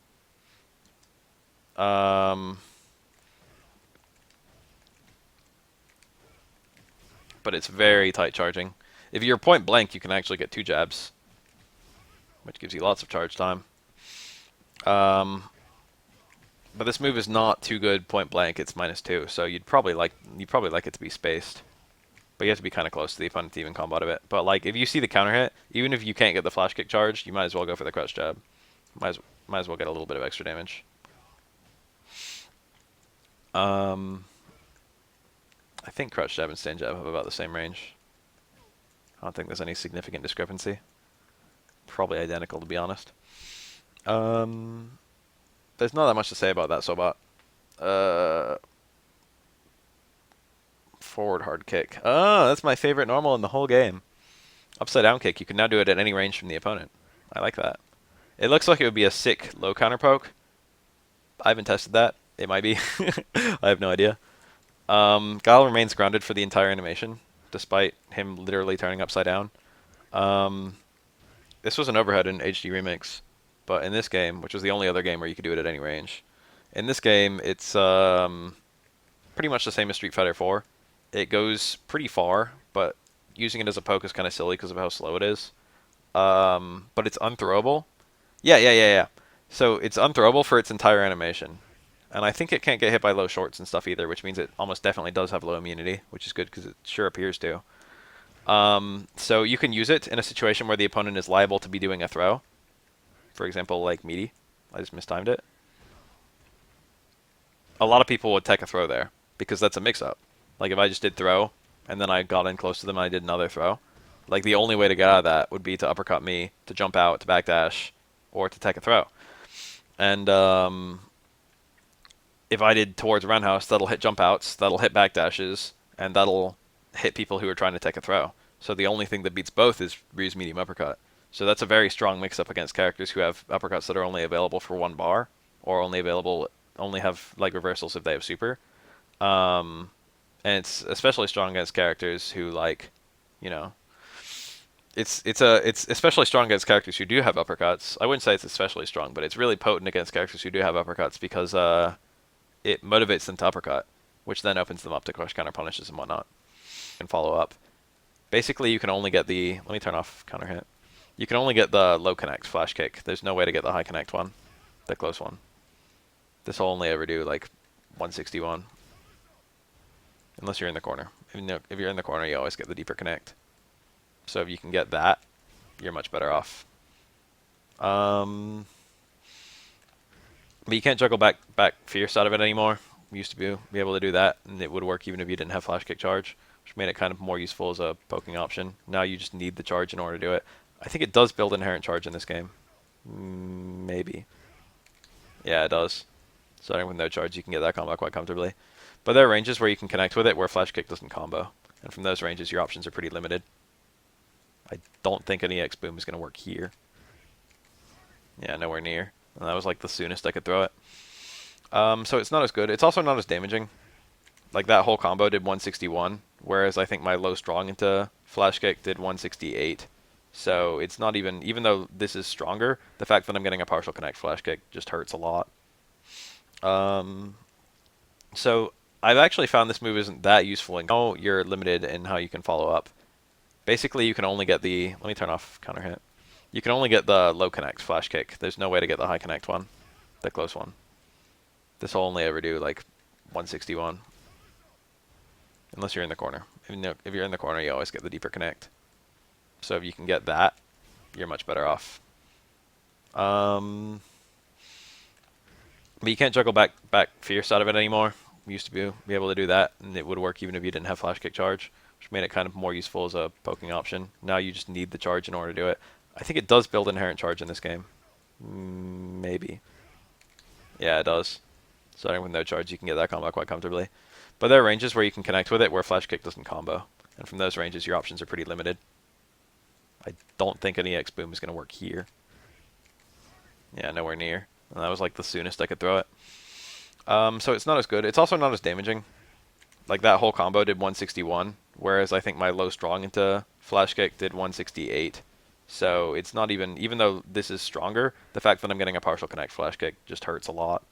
But it's very tight charging. If you're point blank, you can actually get 2 jabs, which gives you lots of charge time. But this move is not too good point blank. It's -2, so you'd probably like it to be spaced. But you have to be kind of close to the opponent to even combo out of it. But like if you see the counter hit, even if you can't get the flash kick charge, you might as well go for the crouch jab. Might as well get a little bit of extra damage. I think crouch jab and stand jab have about the same range. I don't think there's any significant discrepancy. Probably identical, to be honest. There's not that much to say about that Sobat. Forward hard kick. Oh, that's my favorite normal in the whole game. Upside down kick. You can now do it at any range from the opponent. I like that. It looks like it would be a sick low counter poke. I haven't tested that. It might be. I have no idea. Guile remains grounded for the entire animation, despite him literally turning upside down. This was an overhead in HD Remix, but in this game, which was the only other game where you could do it at any range, in this game, it's pretty much the same as Street Fighter 4. It goes pretty far, but using it as a poke is kind of silly because of how slow it is. But it's unthrowable. Yeah. So it's unthrowable for its entire animation. And I think it can't get hit by low shorts and stuff either, which means it almost definitely does have low immunity, which is good because it sure appears to. So you can use it in a situation where the opponent is liable to be doing a throw. For example, like meaty. I just mistimed it. A lot of people would take a throw there because that's a mix-up. Like if I just did throw and then I got in close to them and I did another throw, like the only way to get out of that would be to uppercut me, to jump out, to backdash, or to take a throw. And if I did towards roundhouse, that'll hit jump outs, that'll hit backdashes, and that'll hit people who are trying to take a throw. So the only thing that beats both is Ryu's medium uppercut. So that's a very strong mix-up against characters who have uppercuts that are only available for 1 bar, or only have like reversals if they have super. And it's especially strong against characters who like, you know, it's especially strong against characters who do have uppercuts. I wouldn't say it's especially strong, but it's really potent against characters who do have uppercuts because it motivates them to uppercut, which then opens them up to crush counter punishes and whatnot. And follow up. Basically, you can only get the... Let me turn off counter hit. You can only get the low connect flash kick. There's no way to get the high connect one, the close one. This will only ever do like 161. Unless you're in the corner. If you're in the corner, you always get the deeper connect. So if you can get that, you're much better off. But you can't juggle back fierce out of it anymore. We used to be able to do that, and it would work even if you didn't have flash kick charge, which made it kind of more useful as a poking option. Now you just need the charge in order to do it. I think it does build inherent charge in this game. Maybe. Yeah, it does. Starting with no charge, you can get that combo quite comfortably. But there are ranges where you can connect with it where flash kick doesn't combo. And from those ranges, your options are pretty limited. I don't think an EX boom is going to work here. Yeah, nowhere near. And that was like the soonest I could throw it. So it's not as good. It's also not as damaging. Like that whole combo did 161, whereas I think my low strong into flash kick did 168. So it's not even though this is stronger, the fact that I'm getting a partial connect flash kick just hurts a lot. Um, so I've actually found this move isn't that useful, and oh, you're limited in how you can follow up. Basically, you can only get the. Let me turn off counter hit. You can only get the low connect flash kick. There's no way to get the high connect one, the close one. This will only ever do like 161, unless you're in the corner. If you're in the corner, you always get the deeper connect. So if you can get that, you're much better off. But you can't juggle back fierce out of it anymore. We used to be able to do that, and it would work even if you didn't have flash kick charge, which made it kind of more useful as a poking option. Now you just need the charge in order to do it. I think it does build inherent charge in this game. Maybe. Yeah, it does. Starting with no charge, you can get that combo quite comfortably. But there are ranges where you can connect with it where flash kick doesn't combo. And from those ranges, your options are pretty limited. I don't think an EX boom is going to work here. Yeah, nowhere near. And that was like the soonest I could throw it. So it's not as good. It's also not as damaging. Like that whole combo did 161, whereas I think my low strong into flash kick did 168. So it's not even though this is stronger, the fact that I'm getting a partial connect flash kick just hurts a lot.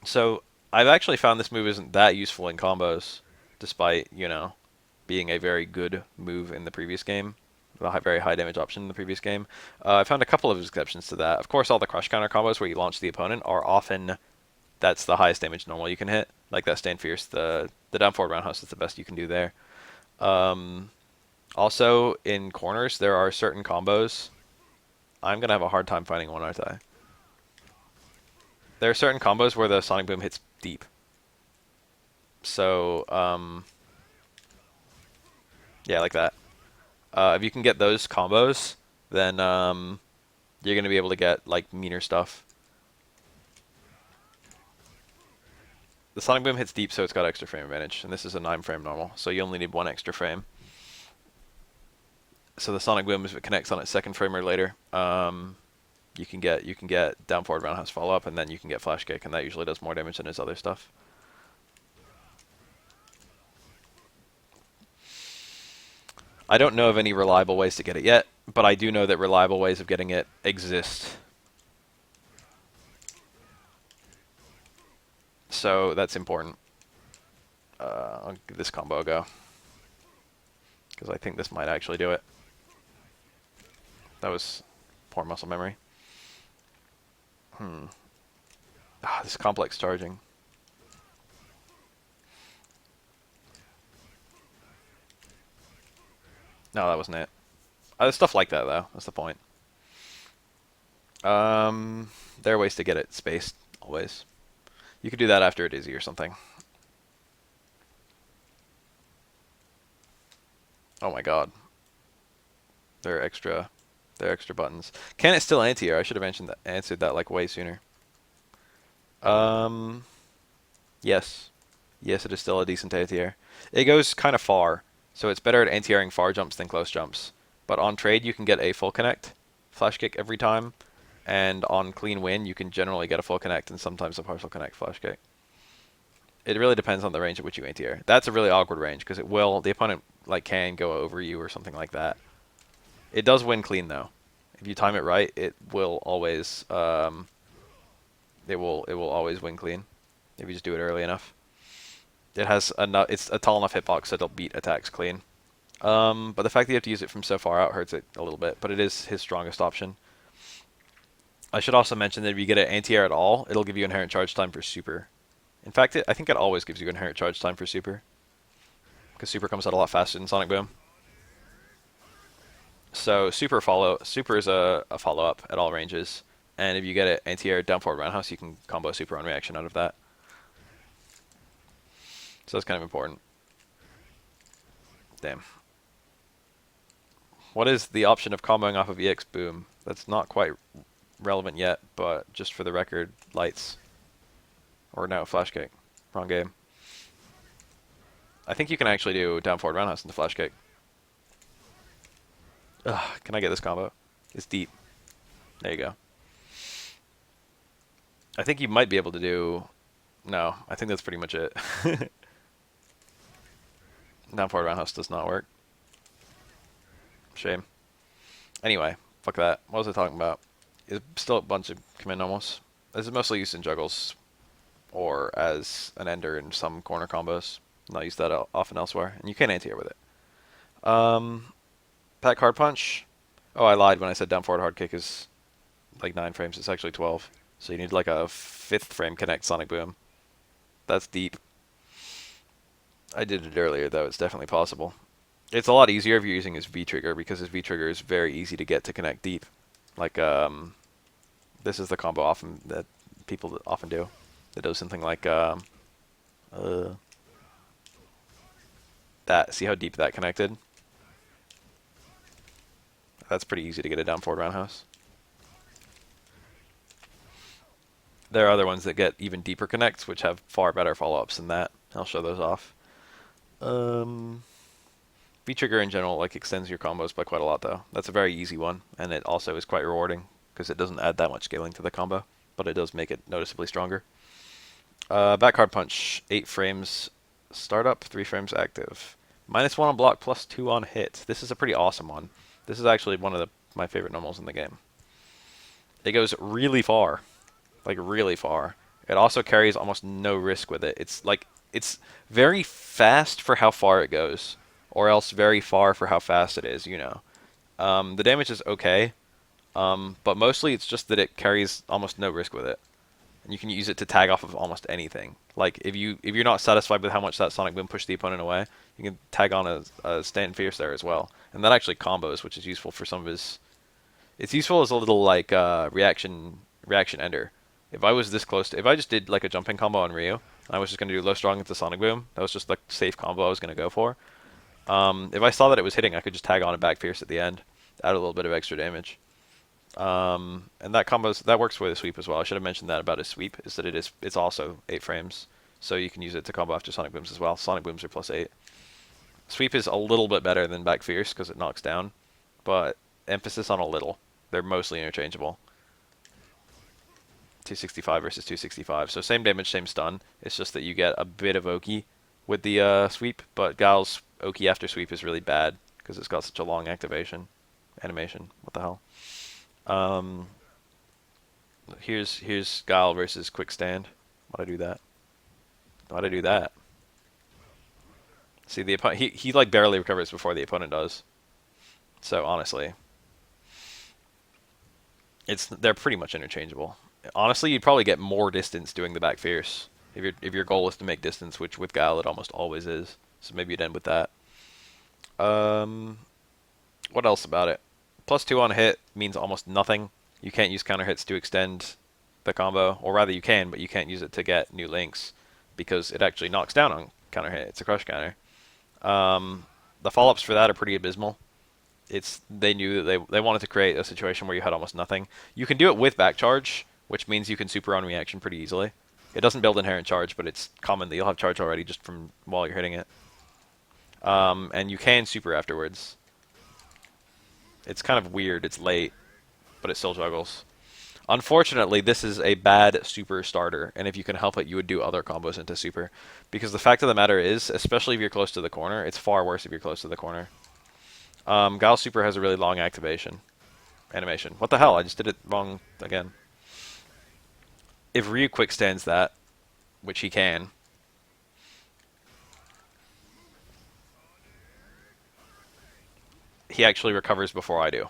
So I've actually found this move isn't that useful in combos, despite, being a very good move in the previous game. A very high damage option in the previous game. I found a couple of exceptions to that. Of course, all the crush counter combos where you launch the opponent are often that's the highest damage normal you can hit. Like that Stand Fierce, the down forward roundhouse is the best you can do there. Also, in corners, there are certain combos. I'm going to have a hard time finding one, aren't I? There are certain combos where the Sonic Boom hits deep. So, yeah, like that. If you can get those combos, then you're going to be able to get like meaner stuff. The Sonic Boom hits deep, so it's got extra frame advantage, and this is a 9-frame normal, so you only need one extra frame. So the Sonic Boom, if it connects on its second frame or later, you can get down forward roundhouse follow up, and then you can get flash kick, and that usually does more damage than his other stuff. I don't know of any reliable ways to get it yet, but I do know that reliable ways of getting it exist. So that's important. I'll give this combo a go, because I think this might actually do it. That was poor muscle memory. This complex charging. No, that wasn't it. Stuff like that, though. That's the point. There are ways to get it spaced, always. You could do that after a dizzy or something. Oh my god. There are extra buttons. Can it still anti-air? I should have answered that like way sooner. Yes. Yes, it is still a decent anti-air. It goes kind of far, so it's better at anti-airing far jumps than close jumps. But on trade, you can get a full connect flash kick every time, and on clean win, you can generally get a full connect and sometimes a partial connect flash kick. It really depends on the range at which you anti-air. That's a really awkward range because the opponent can go over you or something like that. It does win clean though. If you time it right, it will always it will always win clean if you just do it early enough. It's a tall enough hitbox so it'll beat attacks clean. But the fact that you have to use it from so far out hurts it a little bit, but it is his strongest option. I should also mention that if you get an anti-air at all, it'll give you inherent charge time for super. In fact, I think it always gives you inherent charge time for super, because super comes out a lot faster than Sonic Boom. So super is a follow-up at all ranges, and if you get an anti-air down forward roundhouse, you can combo super on reaction out of that. So that's kind of important. Damn. What is the option of comboing off of EX Boom? That's not quite relevant yet, but just for the record, lights. Or no, flash kick. Wrong game. I think you can actually do down forward roundhouse into flash kick. Ugh, can I get this combo? is deep. There you go. I think you might be able to do... No, I think that's pretty much it. Down forward roundhouse does not work. Shame. Anyway, fuck that. What was I talking about? It's still a bunch of command normals. This is mostly used in juggles or as an ender in some corner combos. Not used that often elsewhere, and you can anti-air with it. Pack hard punch. Oh, I lied when I said down forward hard kick is like 9 frames. It's actually 12. So you need like a 5th frame connect sonic boom. That's deep. I did it earlier though. It's definitely possible. It's a lot easier if you're using his V trigger because his V trigger is very easy to get to connect deep. Like this is the combo often that people often do. It does something like that. See how deep that connected? That's pretty easy to get a down forward roundhouse. There are other ones that get even deeper connects, which have far better follow-ups than that. I'll show those off. V-trigger in general like extends your combos by quite a lot, though. That's a very easy one, and it also is quite rewarding because it doesn't add that much scaling to the combo, but it does make it noticeably stronger. Back hard punch, 8 frames startup, 3 frames active. -1 on block, +2 on hit. This is a pretty awesome one. This is actually one of my favorite normals in the game. It goes really far. Like, really far. It also carries almost no risk with it. It's very fast for how far it goes. Or else very far for how fast it is, you know. The damage is okay. But mostly it's just that it carries almost no risk with it. And you can use it to tag off of almost anything. Like, if you're not satisfied with how much that Sonic Boom pushed the opponent away, you can tag on a Stand Fierce there as well. And that actually combos, which is useful for some of his... It's useful as a little, like, reaction ender. If I was this close to... If I just did, like, a jumping combo on Ryu, and I was just going to do low strong into Sonic Boom, that was just, like, safe combo I was going to go for. If I saw that it was hitting, I could just tag on a back Fierce at the end, add a little bit of extra damage. And that works with a sweep as well. I should have mentioned that about his sweep, is that it's also 8 frames. So you can use it to combo after Sonic Booms as well. Sonic Booms are +8. Sweep is a little bit better than back Fierce because it knocks down, but emphasis on a little. They're mostly interchangeable. 265 versus 265. So same damage, same stun. It's just that you get a bit of Oki with the sweep, but Guile's Oki after sweep is really bad because it's got such a long activation animation. What the hell? Here's Guile versus Quick Stand. Why'd I do that? Why'd I do that? See, the opponent he like barely recovers before the opponent does. So honestly, they're pretty much interchangeable. Honestly, you'd probably get more distance doing the back Fierce if your goal is to make distance, which with Guile it almost always is. So maybe you'd end with that. What else about it? +2 on hit means almost nothing. You can't use counter hits to extend the combo, or rather you can, but you can't use it to get new links because it actually knocks down on counter hit. It's a crush counter. The follow-ups for that are pretty abysmal. They knew that they wanted to create a situation where you had almost nothing. You can do it with back charge, which means you can super on reaction pretty easily. It doesn't build inherent charge, but it's common that you'll have charge already just from while you're hitting it. And you can super afterwards. It's kind of weird. It's late, but it still juggles. Unfortunately, this is a bad super starter, and if you can help it, you would do other combos into super. Because the fact of the matter is, especially if you're close to the corner, it's far worse if you're close to the corner. Guile super has a really long animation. What the hell? I just did it wrong again. If Ryu quick stands that, which he can, he actually recovers before I do.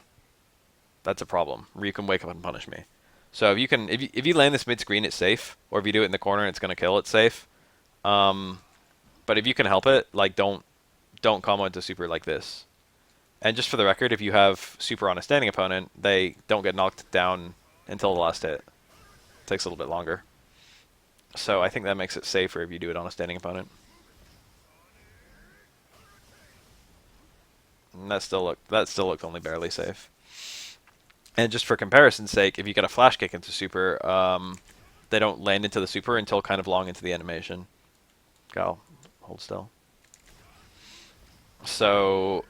That's a problem. Ryu can wake up and punish me. So if you land this mid screen, it's safe. Or if you do it in the corner and it's gonna kill, it's safe. But if you can help it, like don't combo into super like this. And just for the record, if you have super on a standing opponent, they don't get knocked down until the last hit. It takes a little bit longer. So I think that makes it safer if you do it on a standing opponent. And that still looked only barely safe. And just for comparison's sake, if you get a flash kick into super, they don't land into the super until kind of long into the animation. Guile, hold still. So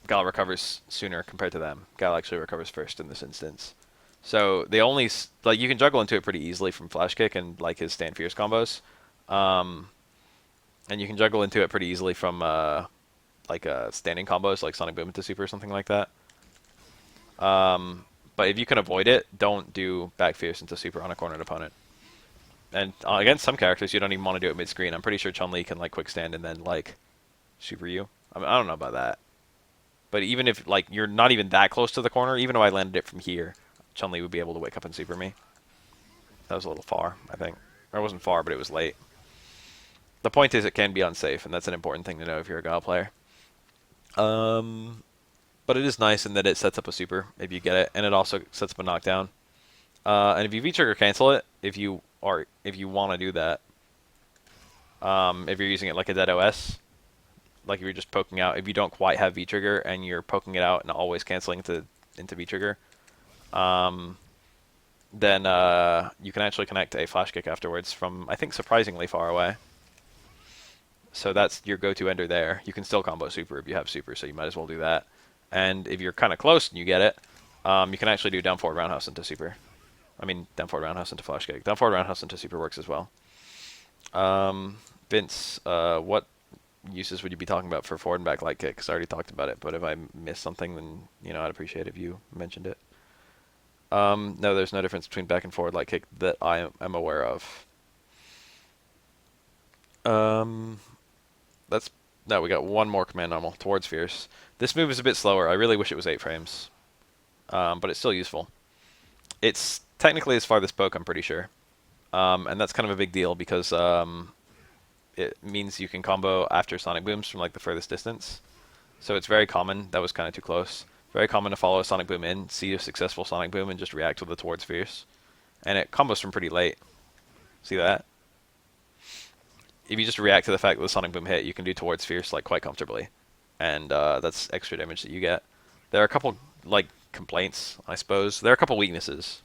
Guile recovers sooner compared to them. Guile actually recovers first in this instance. So the only like you can juggle into it pretty easily from flash kick and like his stand fierce combos, um, and you can juggle into it pretty easily from like standing combos like Sonic Boom into super or something like that. But if you can avoid it, don't do back fierce into super on a cornered opponent. And against some characters, you don't even want to do it mid screen. I'm pretty sure Chun-Li can like quick stand and then like super you. I mean, I don't know about that. But even if like you're not even that close to the corner, even if I landed it from here, Chun-Li would be able to wake up and super me. That was a little far, I think. Or it wasn't far, but it was late. The point is it can be unsafe, and that's an important thing to know if you're a Guile player. But it is nice in that it sets up a super if you get it, and it also sets up a knockdown. And if you V-trigger cancel it, if you want to do that, if you're using it like a dead OS, like if you're just poking out, if you don't quite have V-trigger and you're poking it out and always canceling into V-trigger, then you can actually connect a flash kick afterwards from, I think, surprisingly far away. So that's your go-to ender there. You can still combo super if you have super, so you might as well do that. And if you're kind of close and you get it, you can actually do down forward roundhouse into super. I mean, down forward roundhouse into flash kick. Down forward roundhouse into super works as well. Vince, what uses would you be talking about for forward and back light kick? Because I already talked about it, but if I missed something, then I'd appreciate it if you mentioned it. No, there's no difference between back and forward light kick that I am aware of. No, we got one more command normal towards fierce. This move is a bit slower. I really wish it was 8 frames, but it's still useful. It's technically his farthest poke, I'm pretty sure, and that's kind of a big deal because it means you can combo after Sonic Booms from like the furthest distance. So it's very common. That was kind of too close. Very common to follow a Sonic Boom in, see a successful Sonic Boom, and just react with the towards fierce. And it combos from pretty late. See that? If you just react to the fact that the Sonic Boom hit, you can do towards fierce like quite comfortably, and that's extra damage that you get. There are a couple like complaints, I suppose. There are a couple weaknesses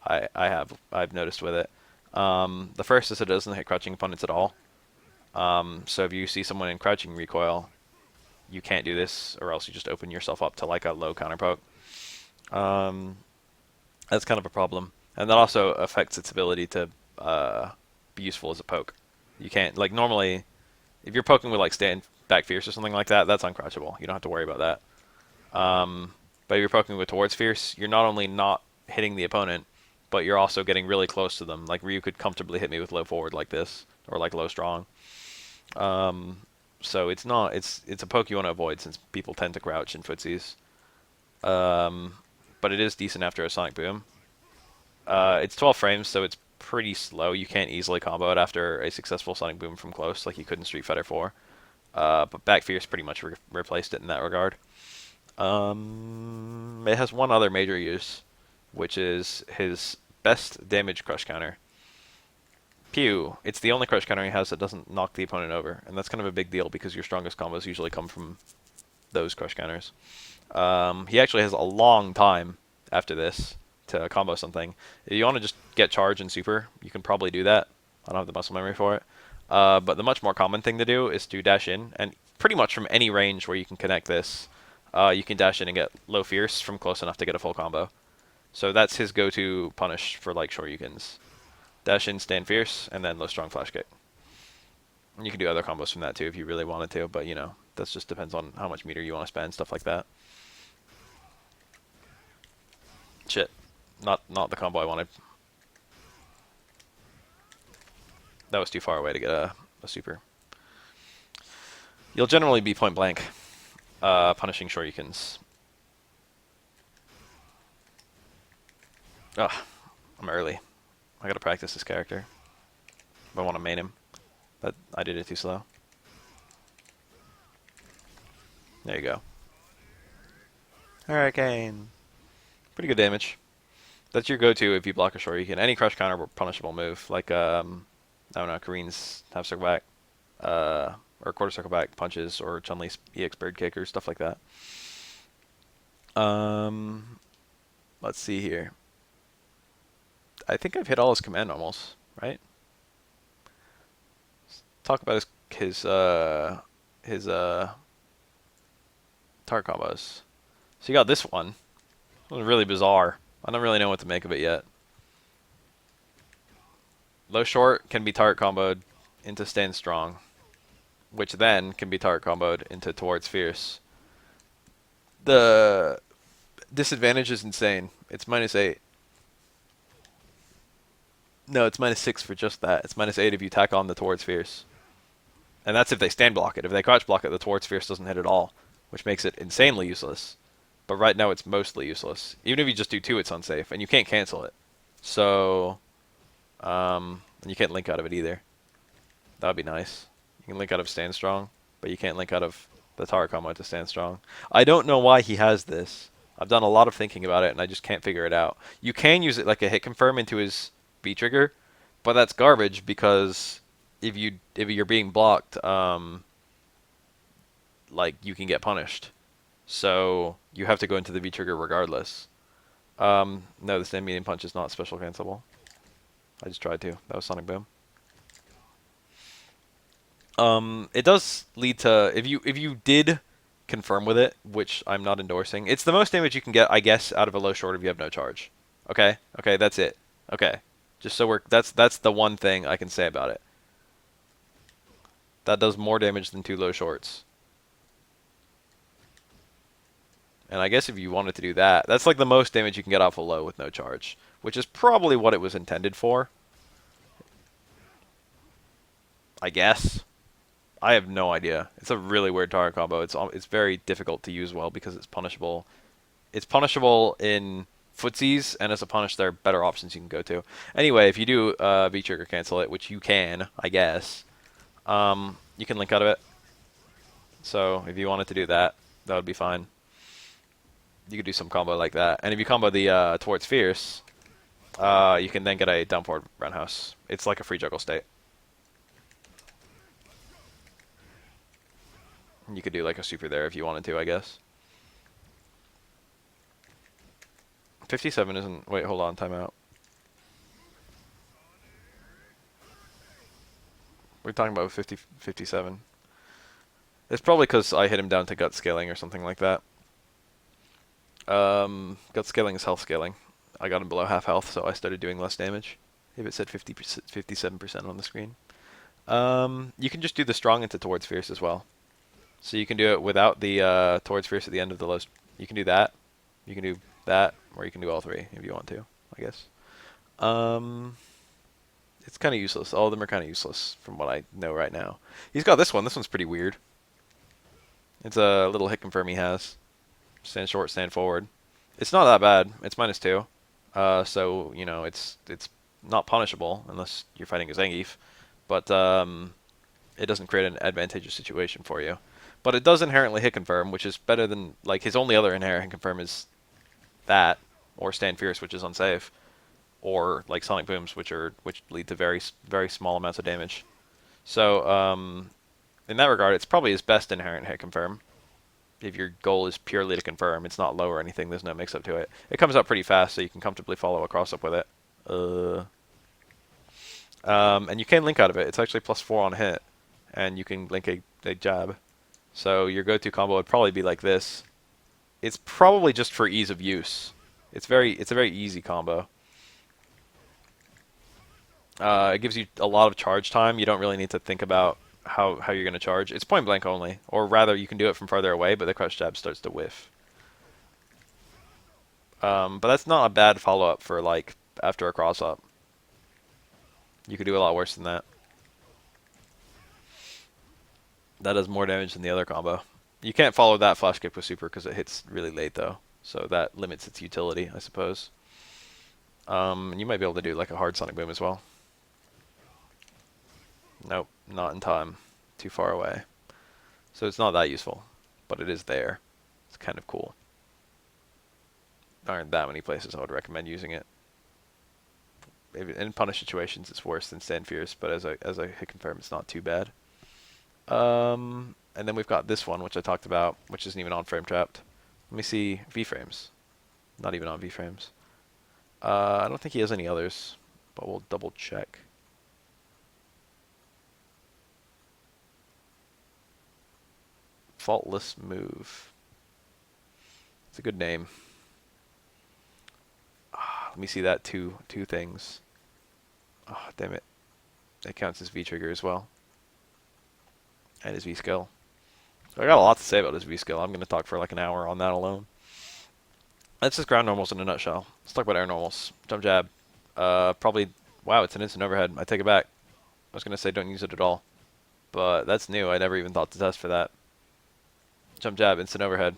I've noticed with it. The first is it doesn't hit crouching opponents at all. So if you see someone in crouching recoil, you can't do this, or else you just open yourself up to like a low counter poke. That's kind of a problem, and that also affects its ability to be useful as a poke. You can't, like, normally, if you're poking with like stand back fierce or something like that, that's uncrouchable. You don't have to worry about that. But if you're poking with towards fierce, you're not only not hitting the opponent, but you're also getting really close to them. Like Ryu could comfortably hit me with low forward like this, or like low strong. So it's a poke you want to avoid since people tend to crouch in footsies. But it is decent after a Sonic Boom. It's 12 frames, so it's pretty slow. You can't easily combo it after a successful Sonic Boom from close, like you could in Street Fighter 4. But Back Fierce pretty much replaced it in that regard. It has one other major use, which is his best damage crush counter. Pew. It's the only crush counter he has that doesn't knock the opponent over, and that's kind of a big deal because your strongest combos usually come from those crush counters. He actually has a long time after this to combo something. If you want to just get charge and super, you can probably do that. I don't have the muscle memory for it. But the much more common thing to do is to dash in, and pretty much from any range where you can connect this, you can dash in and get low fierce from close enough to get a full combo. So that's his go-to punish for like Shoryukens. Dash in, stand fierce, and then low strong flash kick. And you can do other combos from that too if you really wanted to, but that just depends on how much meter you want to spend, stuff like that. Shit. Not the combo I wanted. That was too far away to get a super. You'll generally be point blank punishing Shoryukens. Ugh, I'm early. I gotta practice this character if I want to main him. But I did it too slow. There you go. Hurricane. Pretty good damage. That's your go-to if you block a Shoryuken. Any crush counter or punishable move, like I don't know, Kareen's half circle back, or quarter circle back punches, or Chun-Li's EX bird kick, or stuff like that. Let's see here. I think I've hit all his command normals, right? Let's talk about his Tart combos. So you got this one. It was really bizarre. I don't really know what to make of it yet. Low short can be tart comboed into stand strong, which then can be tart comboed into towards fierce. The disadvantage is insane. It's -8. No, it's -6 for just that. It's -8 if you tack on the towards fierce. And that's if they stand block it. If they crouch block it, the towards fierce doesn't hit at all, which makes it insanely useless. But right now it's mostly useless. Even if you just do 2, it's unsafe, and you can't cancel it. So, and you can't link out of it either. That would be nice. You can link out of stand strong, but you can't link out of the tower combo to stand strong. I don't know why he has this. I've done a lot of thinking about it, and I just can't figure it out. You can use it like a hit confirm into his V trigger, but that's garbage because if you're being blocked, like you can get punished. So you have to go into the V trigger regardless. No, the stand medium punch is not special cancelable. I just tried to. That was Sonic Boom. It does lead to if you did confirm with it, which I'm not endorsing. It's the most damage you can get, I guess, out of a low short if you have no charge. Okay, okay, that's it. Okay, just so that's the one thing I can say about it. That does more damage than 2 low shorts. And I guess if you wanted to do that, that's like the most damage you can get off a low with no charge, which is probably what it was intended for. I guess. I have no idea. It's a really weird target combo. It's very difficult to use well because it's punishable. It's punishable in footsies, and as a punish, there are better options you can go to. Anyway, if you do V-trigger cancel it, which you can, I guess, you can link out of it. So if you wanted to do that, that would be fine. You could do some combo like that. And if you combo the towards fierce, you can then get a down forward roundhouse. It's like a free juggle state. You could do like a super there if you wanted to, I guess. 57 isn't... Wait, hold on, timeout. We're talking about 57. It's probably because I hit him down to gut scaling or something like that. Gut scaling is health scaling. I got him below half health, so I started doing less damage. If it said 57% on the screen. You can just do the strong into towards fierce as well. So you can do it without the towards fierce at the end of the low. You can do that. You can do that, or you can do all 3 if you want to, I guess. It's kind of useless. All of them are kind of useless from what I know right now. He's got this one. This one's pretty weird. It's a little hit confirm he has. Stand short, stand forward. It's not that bad. It's -2. So, you know, it's not punishable unless you're fighting a Zangief. But it doesn't create an advantageous situation for you. But it does inherently hit confirm, which is better than, like, his only other inherent hit confirm is that, or stand fierce, which is unsafe, or like sonic booms, which lead to very small amounts of damage. So in that regard, it's probably his best inherent hit confirm. If your goal is purely to confirm, it's not low or anything. There's no mix-up to it. It comes out pretty fast, so you can comfortably follow a cross-up with it. And you can link out of it. It's actually +4 on hit, and you can link a jab. So your go-to combo would probably be like this. It's probably just for ease of use. It's a very easy combo. It gives you a lot of charge time. You don't really need to think about how you're going to charge. It's point blank only, or rather, you can do it from farther away, but the crouch jab starts to whiff. But that's not a bad follow-up for like after a cross-up. You could do a lot worse than that. That does more damage than the other combo. You can't follow that flash kick with super because it hits really late though, so that limits its utility, I suppose. And you might be able to do like a hard sonic boom as well. Nope, not in time. Too far away. So it's not that useful, but it is there. It's kind of cool. There aren't that many places I would recommend using it. Maybe in punish situations, it's worse than stand fierce, but as I hit confirm, it's not too bad. And then we've got this one, which I talked about, which isn't even on frame trapped. Let me see V-frames. Not even on V-frames. I don't think he has any others, but we'll double check. Faultless move. It's a good name. Let me see that two things. Oh, damn it. That counts as V trigger as well. And his V skill. So I got a lot to say about his V skill. I'm going to talk for like an hour on that alone. That's just ground normals in a nutshell. Let's talk about air normals. Jump jab. Probably, wow, it's an instant overhead. I take it back. I was going to say don't use it at all. But that's new. I never even thought to test for that. Jump jab, instant overhead.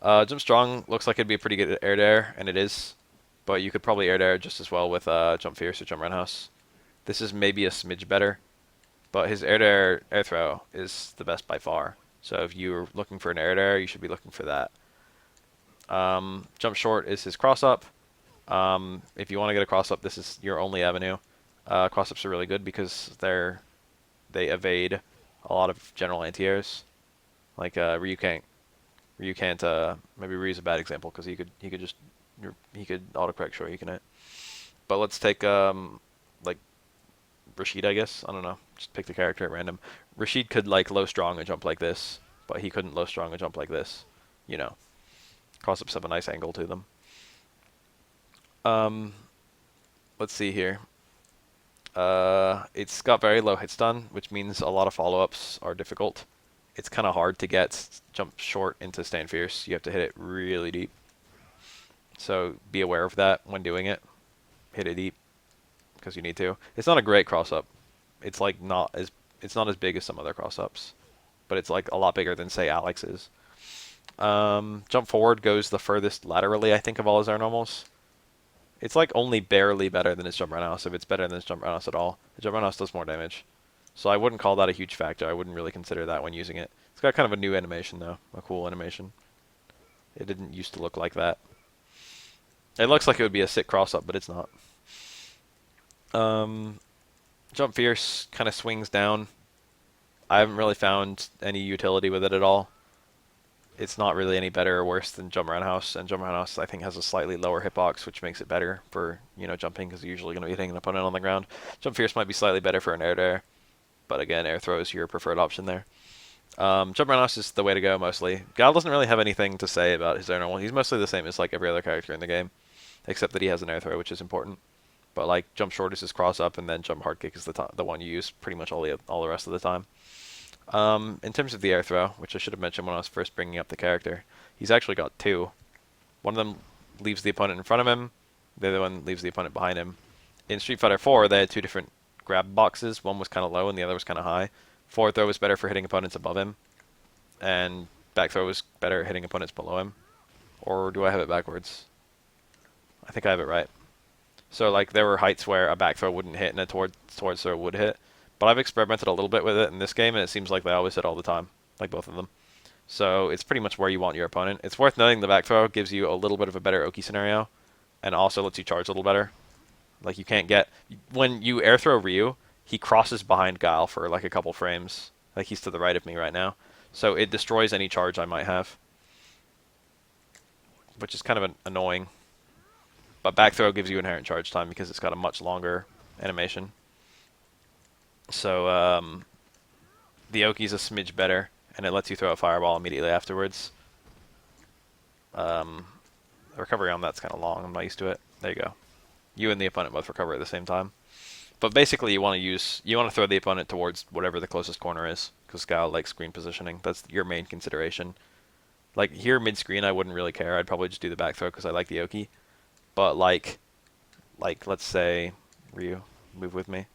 Jump strong looks like it'd be a pretty good air to air, and it is. But you could probably air to air just as well with jump fierce or jump roundhouse. This is maybe a smidge better, but his air to air throw is the best by far. So if you're looking for an air to air, you should be looking for that. Jump short is his cross up. If you want to get a cross up, this is your only avenue. Cross ups are really good because they evade a lot of general anti-airs. Like Ryu can't. Maybe Ryu's a bad example because he could autocorrect sure he can hit. But let's take like Rashid, I guess. I don't know. Just pick the character at random. Rashid could like low strong a jump like this, but he couldn't low strong a jump like this. You know, cross ups have a nice angle to them. Let's see here. It's got very low hit stun, which means a lot of follow-ups are difficult. It's kind of hard to get jump short into stand fierce. You have to hit it really deep. So be aware of that when doing it. Hit it deep because you need to. It's not a great cross up. It's like it's not as big as some other cross ups, but it's like a lot bigger than say Alex's. Jump forward goes the furthest laterally, I think, of all his air normals. It's like only barely better than his jump roundhouse, if it's better than his jump roundhouse at all. The jump roundhouse does more damage. So I wouldn't call that a huge factor. I wouldn't really consider that when using it. It's got kind of a new animation though, a cool animation. It didn't used to look like that. It looks like it would be a sick cross up, but it's not. Jump fierce kind of swings down. I haven't really found any utility with it at all. It's not really any better or worse than jump roundhouse, and jump roundhouse I think has a slightly lower hitbox, which makes it better for jumping because you're usually going to be hitting an opponent on the ground. Jump fierce might be slightly better for an air to air, but again, air throw is your preferred option there. Jump roundhouse is the way to go mostly. Guile doesn't really have anything to say about his air normal. He's mostly the same as like every other character in the game, except that he has an air throw, which is important. But like jump short is his cross up, and then jump hard kick is the one you use pretty much all the rest of the time. In terms of the air throw, which I should have mentioned when I was first bringing up the character, he's actually got two. One of them leaves the opponent in front of him, the other one leaves the opponent behind him. In Street Fighter 4, they had two different grab boxes. One was kind of low and the other was kind of high. Forward throw was better for hitting opponents above him, and back throw was better at hitting opponents below him. Or do I have it backwards? I think I have it right. So like there were heights where a back throw wouldn't hit and a towards throw would hit. But I've experimented a little bit with it in this game, and it seems like they always hit all the time, like both of them. So it's pretty much where you want your opponent. It's worth noting the back throw gives you a little bit of a better Oki scenario, and also lets you charge a little better. Like you can't get... When you air throw Ryu, he crosses behind Guile for like a couple frames. Like he's to the right of me right now. So it destroys any charge I might have, which is kind of annoying. But back throw gives you inherent charge time because it's got a much longer animation. So the Oki's a smidge better, and it lets you throw a fireball immediately afterwards. The recovery on that's kind of long. I'm not used to it. There you go. You and the opponent both recover at the same time. But basically, you want to throw the opponent towards whatever the closest corner is, because Guile likes screen positioning. That's your main consideration. Like here mid screen, I wouldn't really care. I'd probably just do the back throw because I like the Oki. But like let's say Ryu, move with me.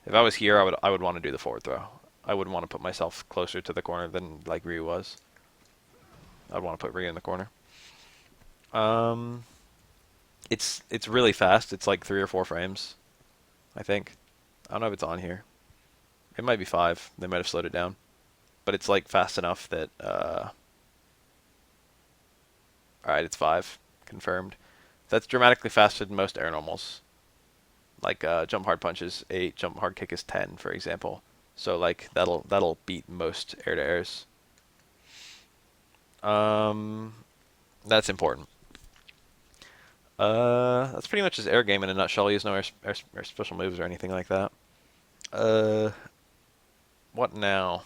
If I was here, I would want to do the forward throw. I wouldn't want to put myself closer to the corner than like Ryu was. I'd want to put Ryu in the corner. It's really fast. It's like 3 or 4 frames, I think. I don't know if it's on here. It might be 5. They might have slowed it down, but it's like fast enough that. All right, it's 5 confirmed. That's dramatically faster than most air normals. Like jump hard punch is 8, jump hard kick is 10, for example. So like that'll beat most air to airs. That's important. That's pretty much his air game in a nutshell. He has no air special moves or anything like that. What now?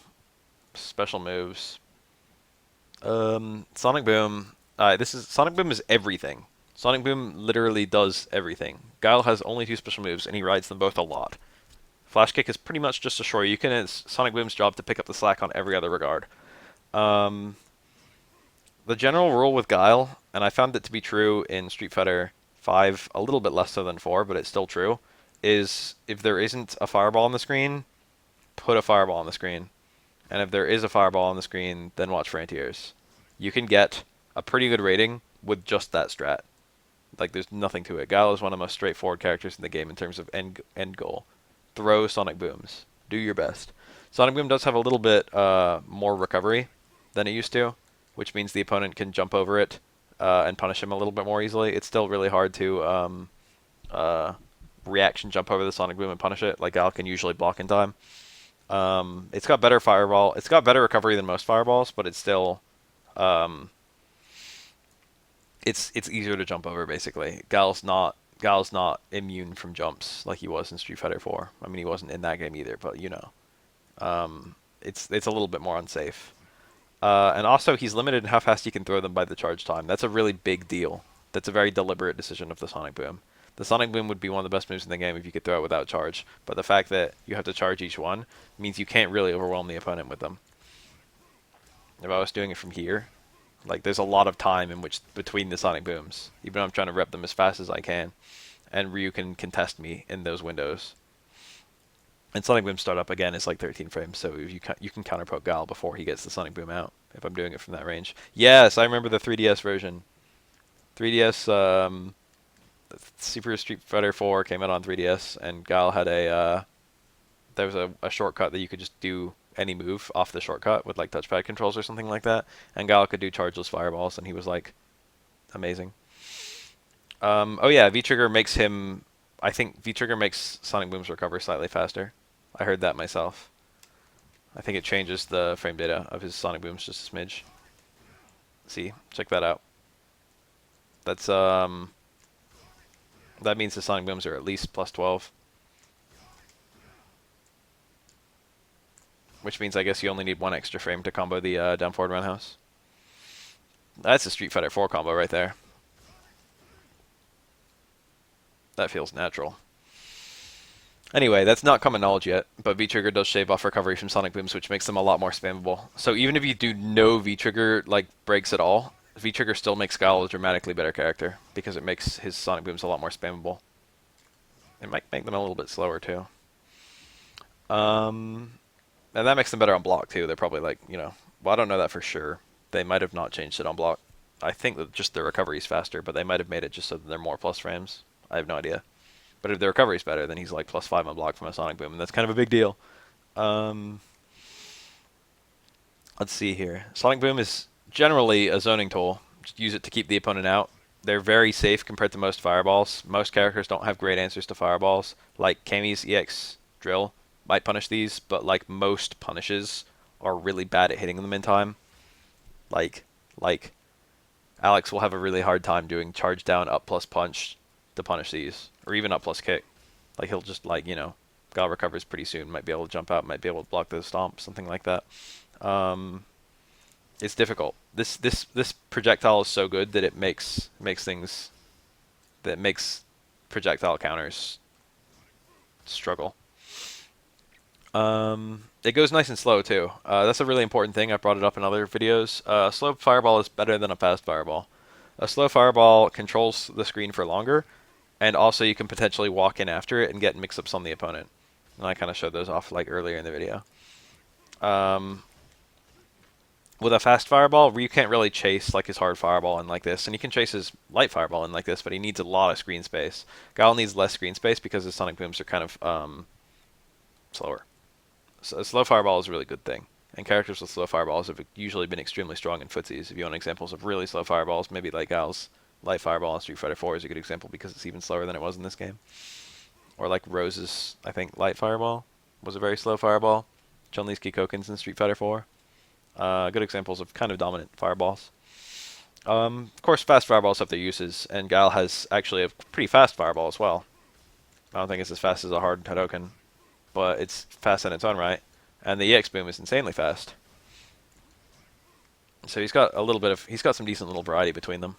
Special moves. Sonic Boom This is Sonic Boom is everything. Sonic Boom literally does everything. Guile has only two special moves, and he rides them both a lot. Flash Kick is pretty much just a Shoryuken, and it's Sonic Boom's job to pick up the slack on every other regard. Um, the general rule with Guile, and I found it to be true in Street Fighter 5, a little bit less so than 4, but it's still true, is if there isn't a fireball on the screen, put a fireball on the screen. And if there is a fireball on the screen, then watch for anti-airs. You can get a pretty good rating with just that strat. Like, there's nothing to it. Guile is one of the most straightforward characters in the game in terms of end goal. Throw Sonic Booms. Do your best. Sonic Boom does have a little bit more recovery than it used to, which means the opponent can jump over it and punish him a little bit more easily. It's still really hard to reaction jump over the Sonic Boom and punish it. Like, Guile can usually block in time. It's got better fireball. It's got better recovery than most fireballs, but it's still it's easier to jump over basically. Guile's not immune from jumps like he was in Street Fighter 4. I mean, he wasn't in that game either, but you know, it's a little bit more unsafe. And also, he's limited in how fast he can throw them by the charge time. That's a really big deal. That's a very deliberate decision of the Sonic Boom. The Sonic Boom would be one of the best moves in the game if you could throw it without charge, but the fact that you have to charge each one means you can't really overwhelm the opponent with them. If I was doing it from here, like there's a lot of time in which between the Sonic Booms, even though I'm trying to rep them as fast as I can, and Ryu can contest me in those windows. And Sonic Boom startup again is like 13 frames, so you can counterpoke Guile before he gets the Sonic Boom out if I'm doing it from that range. Yes, I remember the 3DS version. 3DS Super Street Fighter 4 came out on 3DS, and Guile had there was a shortcut that you could just do any move off the shortcut with like touchpad controls or something like that, and Guile could do chargeless fireballs, and he was like amazing. Oh yeah, V-Trigger makes him. I think V-Trigger makes Sonic Booms recover slightly faster. I heard that myself. I think it changes the frame data of his Sonic Booms just a smidge. See, check that out. That's that means the Sonic Booms are at least plus 12. Which means I guess you only need one extra frame to combo the down forward roundhouse. That's a Street Fighter 4 combo right there. That feels natural. Anyway, that's not common knowledge yet, but V-Trigger does shave off recovery from Sonic Booms, which makes them a lot more spammable. So even if you do no V-Trigger like breaks at all, V-Trigger still makes Guile a dramatically better character, because it makes his Sonic Booms a lot more spammable. It might make them a little bit slower too. And that makes them better on block too. They're probably like, you know, well, I don't know that for sure. They might have not changed it on block. I think that just their recovery is faster, but they might have made it just so that they're more plus frames. I have no idea. But if the recovery's better, then he's like plus 5 on block from a Sonic Boom, and that's kind of a big deal. Let's see here. Sonic Boom is generally a zoning tool. Just use it to keep the opponent out. They're very safe compared to most fireballs. Most characters don't have great answers to fireballs. Like Kami's EX drill might punish these, but like most punishes are really bad at hitting them in time. Like Alex will have a really hard time doing charge down up plus punch to punish these, or even up plus kick. Like he'll just like, you know, Guile recovers pretty soon, might be able to jump out, might be able to block the stomp, something like that. It's difficult. This projectile is so good that it makes projectile counters struggle. It goes nice and slow too. That's a really important thing. I brought it up in other videos. Slow fireball is better than a fast fireball. A slow fireball controls the screen for longer, and also you can potentially walk in after it and get mix-ups on the opponent. And I kind of showed those off like earlier in the video. With a fast fireball, Ryu can't really chase like his hard fireball in like this, and he can chase his light fireball in like this, but he needs a lot of screen space. Guile needs less screen space because his Sonic Booms are kind of slower. So a slow fireball is a really good thing, and characters with slow fireballs have usually been extremely strong in footsies. If you want examples of really slow fireballs, maybe like Guile's light fireball in Street Fighter 4 is a good example because it's even slower than it was in this game. Or like Rose's, I think, light fireball was a very slow fireball. Chun-Li's Kikoken's in Street Fighter 4. Good examples of kind of dominant fireballs. Of course, fast fireballs have their uses, and Guile has actually a pretty fast fireball as well. I don't think it's as fast as a hard Hadoken, but it's fast in its own right. And the EX Boom is insanely fast. So he's got some decent little variety between them.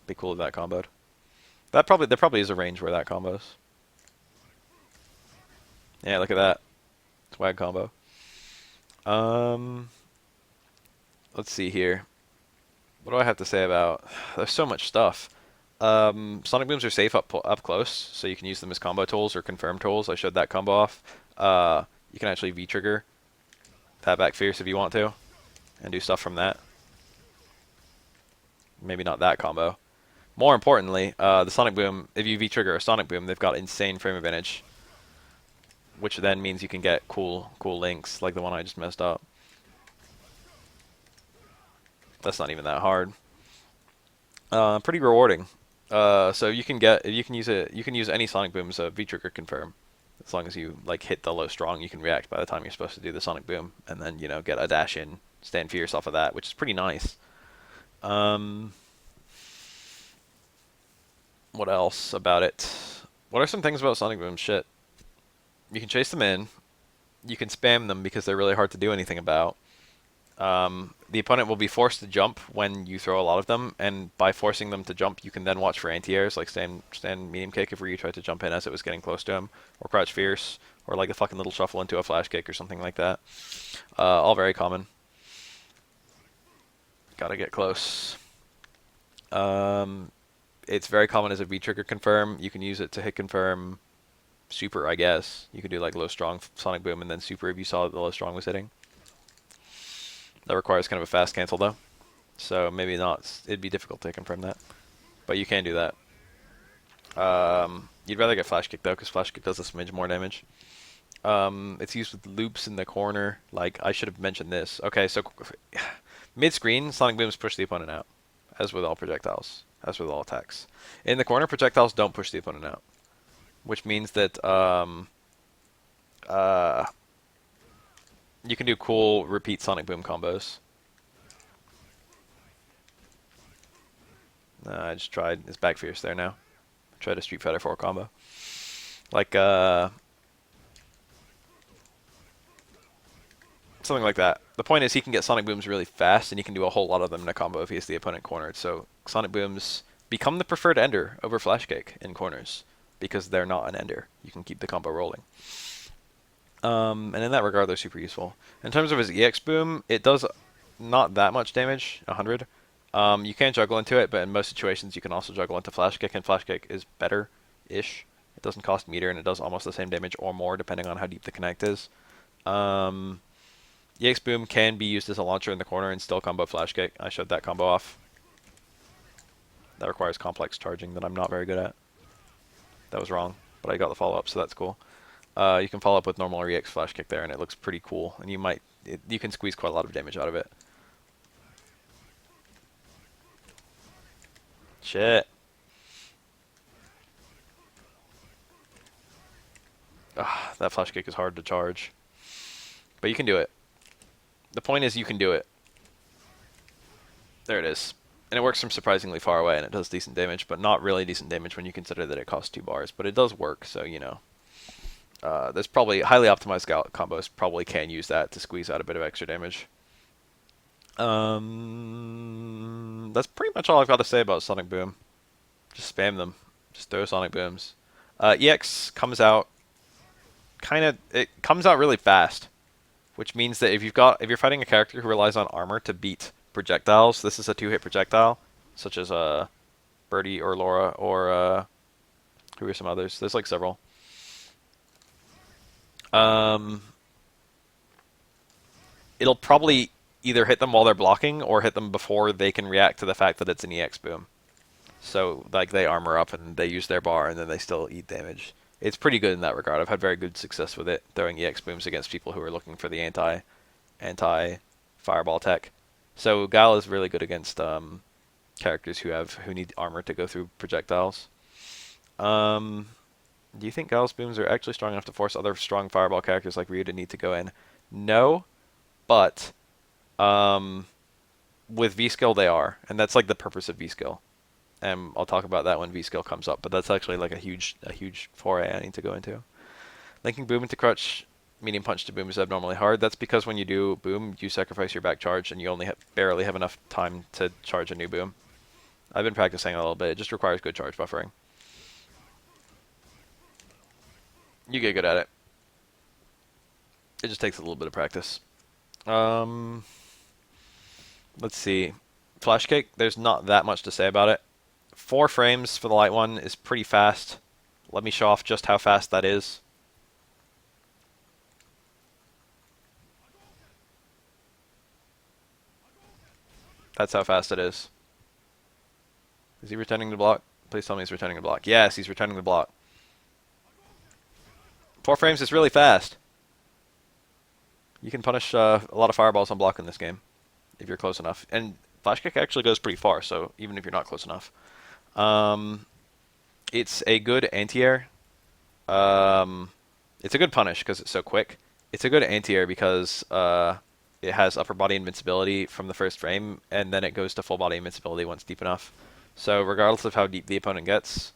Be cool if that comboed. There probably is a range where that combos. Yeah, look at that. Swag combo. Um, let's see here. What do I have to say about? There's so much stuff. Sonic booms are safe up close, so you can use them as combo tools or confirm tools. I showed that combo off. You can actually V-trigger that back fierce if you want to, and do stuff from that. Maybe not that combo. More importantly, the Sonic Boom, if you V-trigger a Sonic Boom, they've got insane frame advantage, which then means you can get cool links, like the one I just messed up. That's not even that hard. Pretty rewarding. So you can use any Sonic Boom as a V-trigger confirm. As long as you like hit the low strong, you can react by the time you're supposed to do the Sonic Boom, and then get a dash in, stand fierce off of that, which is pretty nice. What else about it? What are some things about Sonic Boom? Shit. You can chase them in. You can spam them because they're really hard to do anything about. The opponent will be forced to jump when you throw a lot of them, and by forcing them to jump, you can then watch for anti-airs, like stand medium kick if Ryu tried to jump in as it was getting close to him, or crouch fierce, or like a fucking little shuffle into a flash kick or something like that. All very common. Gotta get close. It's very common as a V-trigger confirm. You can use it to hit confirm super, I guess. You could do like low strong Sonic Boom and then super if you saw that the low strong was hitting. That requires kind of a fast cancel though, so maybe not. It'd be difficult to confirm that, but you can do that. You'd rather get flash kick though, because flash kick does a smidge more damage. It's used with loops in the corner. Like I should have mentioned this. Okay, so mid screen, Sonic Booms push the opponent out, as with all projectiles, as with all attacks. In the corner, projectiles don't push the opponent out, which means that you can do cool repeat Sonic Boom combos. I just tried. It's back fierce there now. Tried a Street Fighter 4 combo. Like, something like that. The point is he can get Sonic Booms really fast, and he can do a whole lot of them in a combo if he has the opponent cornered. So Sonic Booms become the preferred ender over Flash Kick in corners, because they're not an ender. You can keep the combo rolling. And in that regard, they're super useful. In terms of his EX Boom, it does not that much damage, 100. You can juggle into it, but in most situations you can also juggle into Flash Kick, and Flash Kick is better-ish. It doesn't cost meter, and it does almost the same damage or more, depending on how deep the connect is. EX Boom can be used as a launcher in the corner and still combo Flash Kick. I showed that combo off. That requires complex charging that I'm not very good at. That was wrong, but I got the follow-up, so that's cool. You can follow up with normal or EX Flash Kick there, and it looks pretty cool. And you can squeeze quite a lot of damage out of it. Shit. That Flash Kick is hard to charge. But you can do it. The point is you can do it. There it is. And it works from surprisingly far away, and it does decent damage, but not really decent damage when you consider that it costs 2 bars. But it does work, so there's probably highly optimized combos probably can use that to squeeze out a bit of extra damage. That's pretty much all I've got to say about Sonic Boom. Just spam them. Just throw Sonic Booms. EX comes out it comes out really fast, which means that if you're fighting a character who relies on armor to beat projectiles, this is a 2-hit projectile, such as Birdie or Laura or who are some others? There's like several. It'll probably either hit them while they're blocking or hit them before they can react to the fact that it's an EX Boom. So like they armor up and they use their bar and then they still eat damage. It's pretty good in that regard. I've had very good success with it, throwing EX Booms against people who are looking for the anti fireball tech. So Guile is really good against characters who need armor to go through projectiles. Do you think Guile's booms are actually strong enough to force other strong fireball characters like Ryu to need to go in? No, but with V-Skill they are, and that's like the purpose of V-Skill. And I'll talk about that when V-Skill comes up, but that's actually like a huge foray I need to go into. Linking boom into crouch medium punch to boom is abnormally hard. That's because when you do boom, you sacrifice your back charge, and you only barely have enough time to charge a new boom. I've been practicing a little bit. It just requires good charge buffering. You get good at it. It just takes a little bit of practice. Let's see. Flash kick, there's not that much to say about it. 4 frames for the light one is pretty fast. Let me show off just how fast that is. That's how fast it is. Is he returning the block? Please tell me he's returning the block. Yes, he's returning the block. 4 frames is really fast. You can punish a lot of fireballs on block in this game if you're close enough. And flash kick actually goes pretty far, so even if you're not close enough. It's a good anti-air. It's a good punish because it's so quick. It's a good anti-air because it has upper body invincibility from the first frame, and then it goes to full body invincibility once deep enough. So regardless of how deep the opponent gets,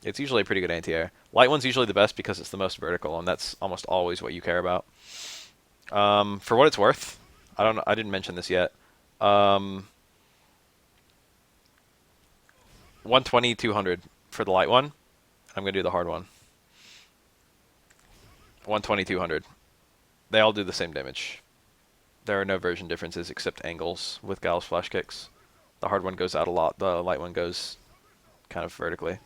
it's usually a pretty good anti-air. Light one's usually the best because it's the most vertical, and that's almost always what you care about. For what it's worth, I didn't mention this yet. 120, 200 for the light one. I'm gonna do the hard one. 120, 200. They all do the same damage. There are no version differences except angles with Guile's flash kicks. The hard one goes out a lot. The light one goes kind of vertically.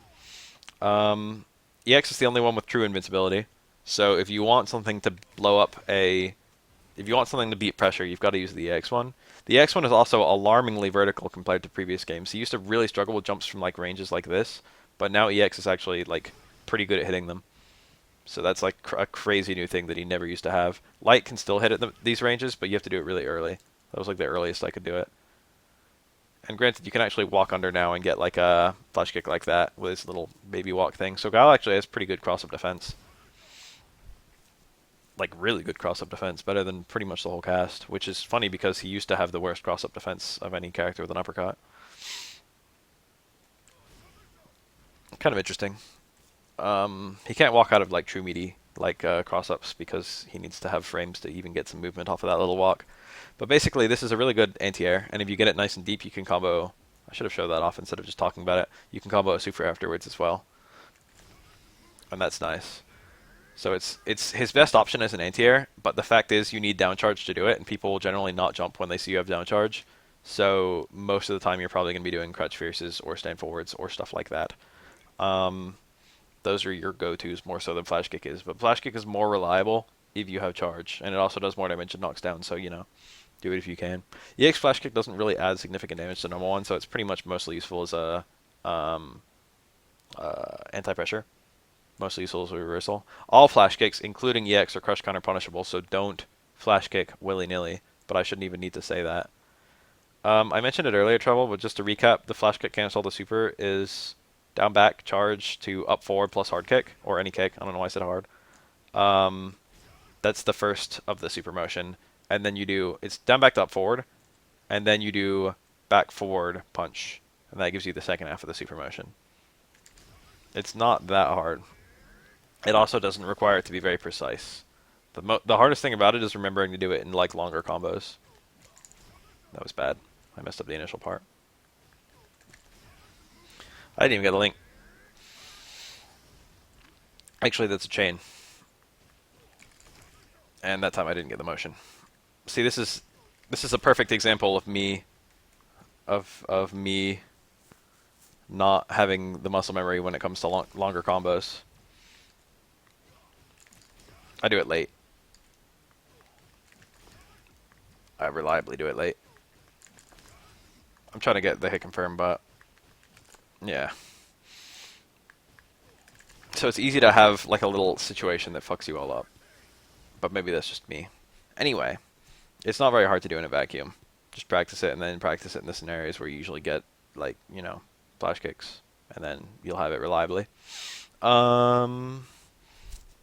EX is the only one with true invincibility. So if you want something to blow up if you want something to beat pressure, you've got to use the EX one. The EX one is also alarmingly vertical compared to previous games. He used to really struggle with jumps from like ranges like this, but now EX is actually like pretty good at hitting them. So that's like a crazy new thing that he never used to have. Light can still hit at these ranges, but you have to do it really early. That was like the earliest I could do it. And granted, you can actually walk under now and get like a flash kick like that with his little baby walk thing. So Guile actually has pretty good cross-up defense. Like really good cross-up defense, better than pretty much the whole cast, which is funny because he used to have the worst cross-up defense of any character with an uppercut. Kind of interesting. He can't walk out of like true meaty like cross-ups because he needs to have frames to even get some movement off of that little walk. But basically, this is a really good anti-air, and if you get it nice and deep, you can combo. I should have showed that off instead of just talking about it. You can combo a super afterwards as well, and that's nice. So it's his best option as an anti-air, but the fact is you need down charge to do it, and people will generally not jump when they see you have down charge. So most of the time, you're probably going to be doing crouch fierces or stand forwards or stuff like that. Those are your go-tos more so than flash kick is, but flash kick is more reliable if you have charge, and it also does more damage and knocks down. So do it if you can. EX flash kick doesn't really add significant damage to normal one, so it's pretty much mostly useful as a anti-pressure. Mostly useful as a reversal. All flash kicks, including EX, are crush counter punishable, so don't flash kick willy-nilly, but I shouldn't even need to say that. I mentioned it earlier, Trouble, but just to recap, the flash kick cancel the super is down back charge to up forward plus hard kick, or any kick. I don't know why I said hard. That's the first of the super motion, and then it's down back to up forward, and then you do back forward punch, and that gives you the second half of the super motion. It's not that hard. It also doesn't require it to be very precise. The hardest thing about it is remembering to do it in like longer combos. That was bad. I messed up the initial part. I didn't even get the link. Actually, that's a chain. And that time I didn't get the motion. See, this is a perfect example of me not having the muscle memory when it comes to longer combos. I do it late. I reliably do it late. I'm trying to get the hit confirm, but yeah. So it's easy to have like a little situation that fucks you all up. But maybe that's just me. Anyway, it's not very hard to do in a vacuum. Just practice it and then practice it in the scenarios where you usually get like, flash kicks, and then you'll have it reliably.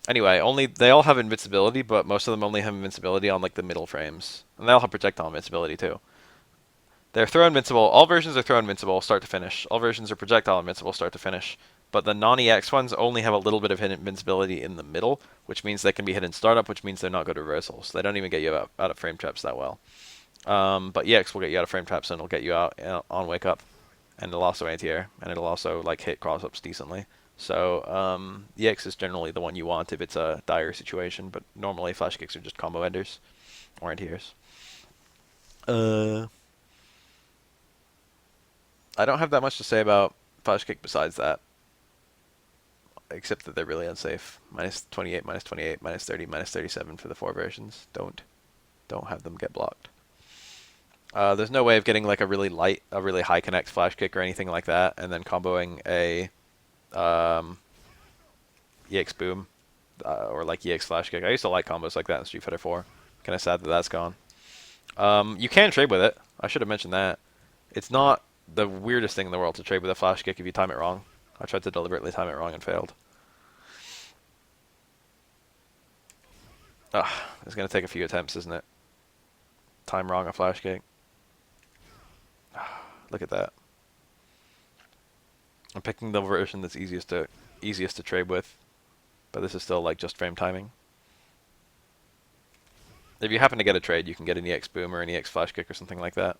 Anyway, they all have invincibility, but most of them only have invincibility on like the middle frames. And they all have projectile invincibility too. They're throw invincible. All versions are throw invincible start to finish. All versions are projectile invincible start to finish. But the non-EX ones only have a little bit of hit invincibility in the middle, which means they can be hit in startup, which means they're not good reversals. They don't even get you out of frame traps that well. But EX will get you out of frame traps and it'll get you out on wake up, and it'll also anti-air, and it'll also like hit cross-ups decently. So EX is generally the one you want if it's a dire situation, but normally flash kicks are just combo enders or anti-airs. I don't have that much to say about flash kick besides that, except that they're really unsafe. Minus 28, minus 28, minus 30, minus 37 for the 4 versions. Don't have them get blocked. There's no way of getting like a really high connect flash kick or anything like that, and then comboing a EX boom or like EX flash kick. I used to like combos like that in Street Fighter 4. Kind of sad that that's gone. You can trade with it. I should have mentioned that. It's not the weirdest thing in the world to trade with a flash kick if you time it wrong. I tried to deliberately time it wrong and failed. It's going to take a few attempts, isn't it? Time wrong a flash kick. Look at that. I'm picking the version that's easiest to trade with, but this is still like just frame timing. If you happen to get a trade, you can get an EX boom or an EX flash kick or something like that.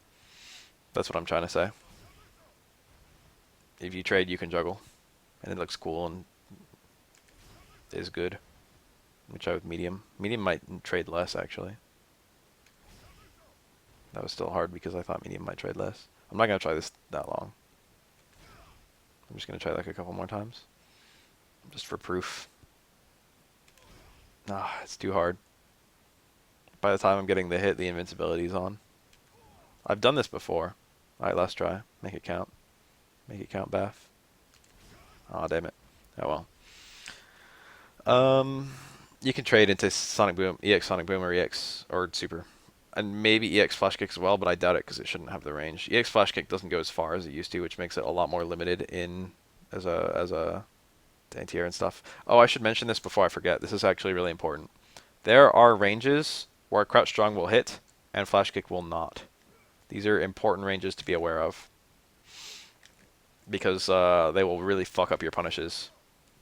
That's what I'm trying to say. If you trade, you can juggle, and it looks cool and is good. Let me try with medium. Medium might trade less, actually. That was still hard because I thought medium might trade less. I'm not going to try this that long. I'm just going to try like a couple more times. Just for proof. It's too hard. By the time I'm getting the hit, the invincibility's on. I've done this before. Alright, last try. Make it count. Make it count, Bath. Aw, damn it. Oh well. You can trade into Sonic Boom, EX Sonic Boom, or EX, or Super. And maybe EX Flash Kick as well, but I doubt it because it shouldn't have the range. EX Flash Kick doesn't go as far as it used to, which makes it a lot more limited in as a anti-air and stuff. Oh, I should mention this before I forget. This is actually really important. There are ranges where Crouch Strong will hit and Flash Kick will not. These are important ranges to be aware of, because they will really fuck up your punishes.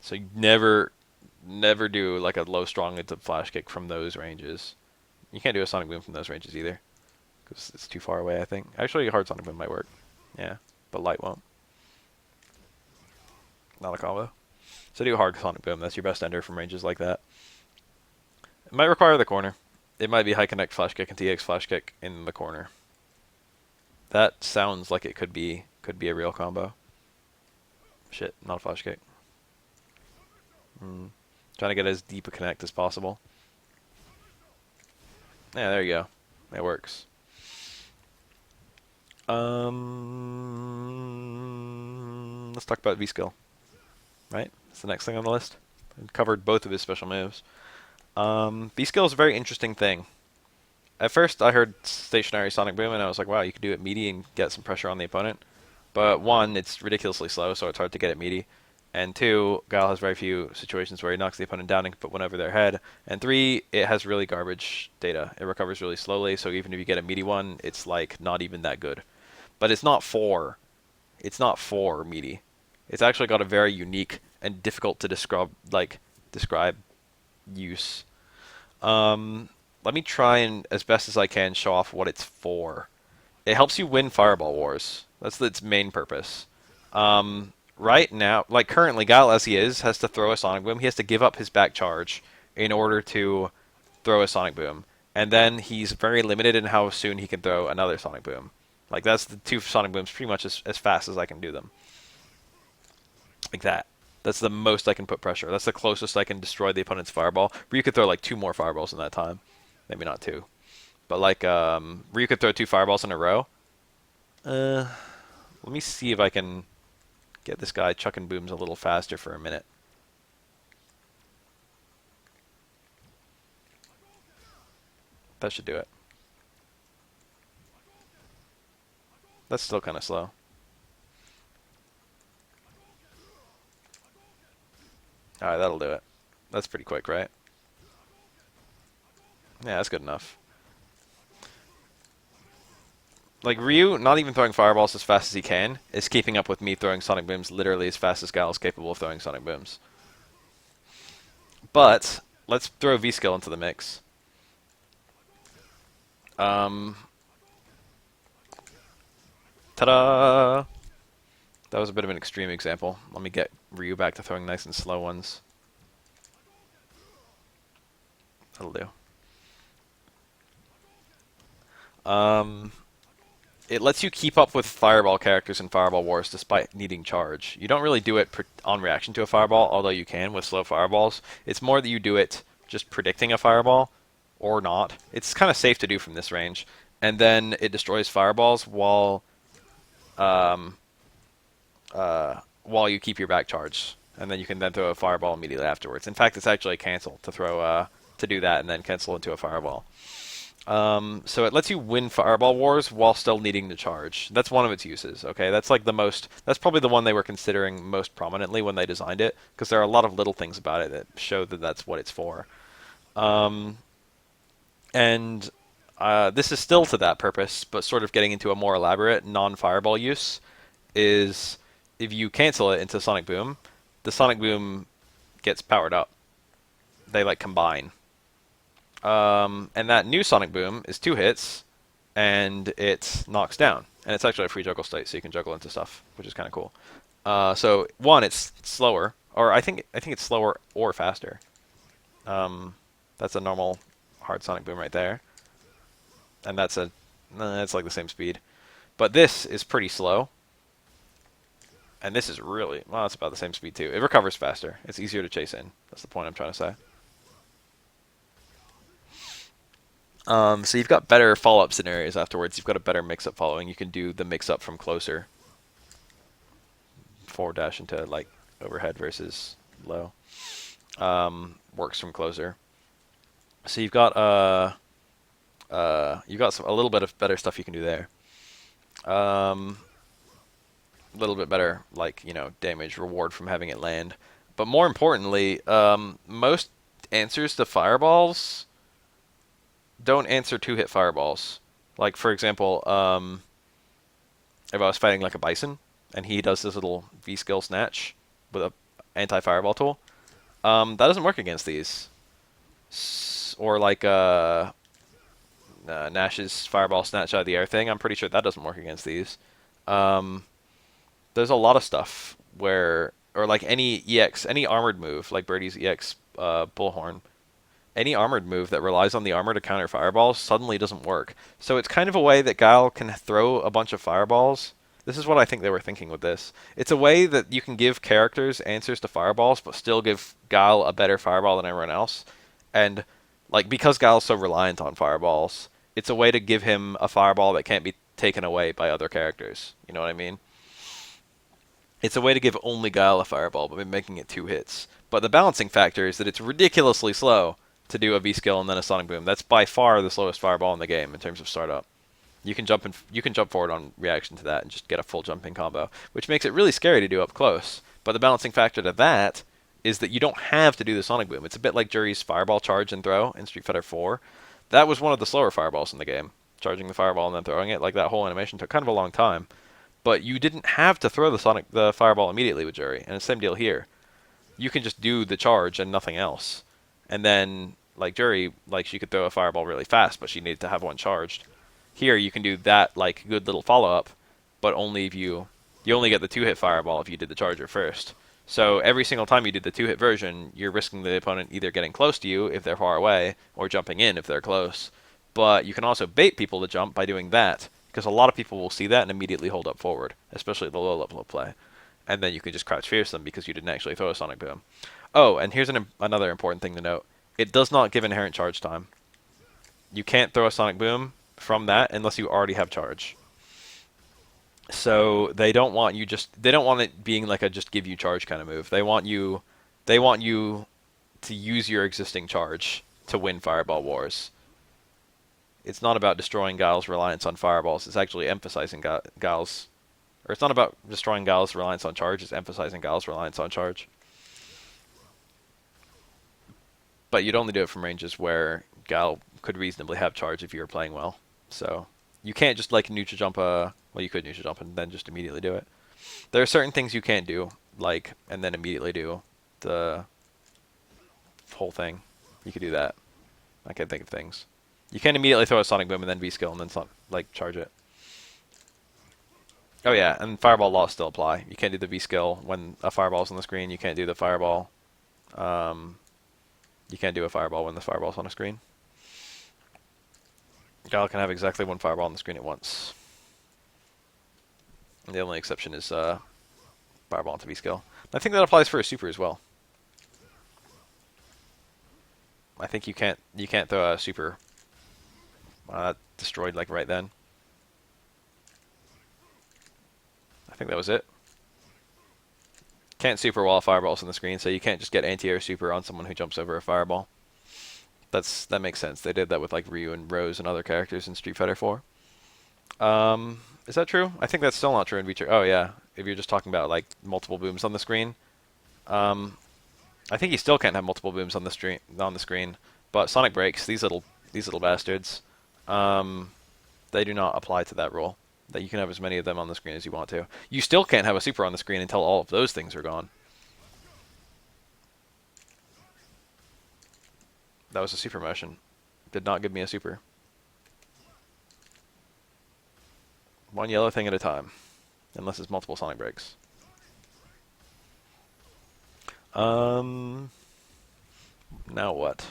So you never do like a low strong into flash kick from those ranges. You can't do a sonic boom from those ranges either, because it's too far away, I think. Actually, a hard sonic boom might work. Yeah, but light won't. Not a combo. So do a hard sonic boom. That's your best ender from ranges like that. It might require the corner. It might be high connect flash kick and TX flash kick in the corner. That sounds like it could be a real combo. Shit, not a flash kick. Trying to get as deep a connect as possible. Yeah, there you go. It works. Let's talk about V-Skill. Right? That's the next thing on the list. I covered both of his special moves. V-Skill is a very interesting thing. At first, I heard stationary Sonic Boom, and I was like, wow, you can do it meaty and get some pressure on the opponent. But one, it's ridiculously slow, so it's hard to get it meaty. And two, Guile has very few situations where he knocks the opponent down and can put one over their head. And three, it has really garbage data. It recovers really slowly, so even if you get a meaty one, it's like not even that good. But it's not for meaty. It's actually got a very unique and difficult to describe use. Let me try and, as best as I can, show off what it's for. It helps you win Fireball Wars. That's its main purpose. Right now, like currently, Guile as he is, has to throw a Sonic Boom. He has to give up his back charge in order to throw a Sonic Boom. And then he's very limited in how soon he can throw another Sonic Boom. Like, that's the two Sonic Booms pretty much as fast as I can do them. Like that. That's the most I can put pressure. That's the closest I can destroy the opponent's Fireball. Ryu could throw like 2 more Fireballs in that time. Maybe not 2. But like, Ryu could throw 2 Fireballs in a row. Let me see if I can get this guy chucking booms a little faster for a minute. That should do it. That's still kind of slow. Alright, that'll do it. That's pretty quick, right? Yeah, that's good enough. Like Ryu, not even throwing fireballs as fast as he can, is keeping up with me throwing sonic booms literally as fast as Guile is capable of throwing sonic booms. But let's throw V skill into the mix. Um, ta-da! That was a bit of an extreme example. Let me get Ryu back to throwing nice and slow ones. That'll do. Um, it lets you keep up with Fireball characters in Fireball Wars despite needing charge. You don't really do it on reaction to a Fireball, although you can with slow Fireballs. It's more that you do it just predicting a Fireball, or not. It's kind of safe to do from this range. And then it destroys Fireballs um, while you keep your back charged. And then you can then throw a Fireball immediately afterwards. In fact, it's actually a cancel to throw to do that and then cancel into a Fireball. So it lets you win Fireball Wars while still needing to charge. That's one of its uses. Okay, that's like the most. That's probably the one they were considering most prominently when they designed it, because there are a lot of little things about it that show that that's what it's for. Um, and this is still to that purpose, but sort of getting into a more elaborate non-Fireball use is if you cancel it into Sonic Boom, the Sonic Boom gets powered up. They like combine. And that new Sonic Boom is 2 hits, and it knocks down. And it's actually a free juggle state, so you can juggle into stuff, which is kind of cool. So one, it's slower, or I think it's slower or faster. That's a normal hard Sonic Boom right there, and it's like the same speed. But this is pretty slow, and this is really well, it's about the same speed too. It recovers faster. It's easier to chase in. That's the point I'm trying to say. So you've got better follow-up scenarios afterwards. You've got a better mix-up following. You can do the mix-up from closer. Forward dash into like overhead versus low. Works from closer. So you've got a little bit of better stuff you can do there. A little bit better, like damage reward from having it land. But more importantly, most answers to fireballs don't answer 2-hit fireballs. Like, for example, if I was fighting like a bison, and he does this little V-skill snatch with a anti-fireball tool, that doesn't work against these. Or like Nash's fireball snatch out of the air thing, I'm pretty sure that doesn't work against these. There's a lot of stuff where, or like any EX, any armored move, like Birdie's EX Bullhorn, any armored move that relies on the armor to counter fireballs suddenly doesn't work. So it's kind of a way that Guile can throw a bunch of fireballs. This is what I think they were thinking with this. It's a way that you can give characters answers to fireballs, but still give Guile a better fireball than everyone else. And like because Guile's so reliant on fireballs, it's a way to give him a fireball that can't be taken away by other characters. You know what I mean? It's a way to give only Guile a fireball, but making it 2 hits. But the balancing factor is that it's ridiculously slow to do a V skill and then a Sonic Boom. That's by far the slowest fireball in the game in terms of startup. You can jump forward on reaction to that and just get a full jumping combo, which makes it really scary to do up close. But the balancing factor to that is that you don't have to do the Sonic Boom. It's a bit like Jury's fireball charge and throw in Street Fighter 4. That was one of the slower fireballs in the game, charging the fireball and then throwing it. Like that whole animation took kind of a long time. But you didn't have to throw the fireball immediately with Jury, and it's the same deal here. You can just do the charge and nothing else. And then, like Jury, like she could throw a fireball really fast, but she needed to have one charged. Here, you can do that like good little follow-up, but only if you only get the 2-hit fireball if you did the charger first. So every single time you did the 2-hit version, you're risking the opponent either getting close to you if they're far away, or jumping in if they're close. But you can also bait people to jump by doing that, because a lot of people will see that and immediately hold up forward, especially the low level of play. And then you can just crouch fierce them because you didn't actually throw a Sonic Boom. Oh, and here's another important thing to note. It does not give inherent charge time. You can't throw a Sonic Boom from that unless you already have charge. So they don't want it being like a just give you charge kind of move. They want you to use your existing charge to win Fireball Wars. It's not about destroying Guile's reliance on fireballs. It's actually emphasizing Guile's, or it's not about destroying Guile's reliance on charge. It's emphasizing Guile's reliance on charge. But you'd only do it from ranges where Guile could reasonably have charge if you were playing well. So You can't just like neutral jump a. Well, you could neutral jump and then just immediately do it. There are certain things you can't do, like and then immediately do the whole thing. You could do that. I can't think of things. You can't immediately throw a sonic boom and then V skill and then like charge it. Oh yeah, and fireball laws still apply. You can't do the V skill when a fireball's on the screen. You can't do the fireball. Um, you can't do a fireball when the fireball's on a screen. Guile can have exactly one fireball on the screen at once. And the only exception is fireball into V skill. I think that applies for a super as well. I think you can't throw a super destroyed like right then. I think that was it. Can't super while a fireball's on the screen, so you can't just get anti-air super on someone who jumps over a fireball. That makes sense. They did that with like Ryu and Rose and other characters in Street Fighter 4. Is that true? I think that's still not true in V-Trigger. Oh yeah, if you're just talking about like multiple booms on the screen. I think you still can't have multiple booms on the screen, but Sonic Breaks, these little bastards, they do not apply to that rule. That you can have as many of them on the screen as you want to. You still can't have a super on the screen until all of those things are gone. That was a super motion. Did not give me a super. One yellow thing at a time. Unless it's multiple Sonic Breaks. Now what?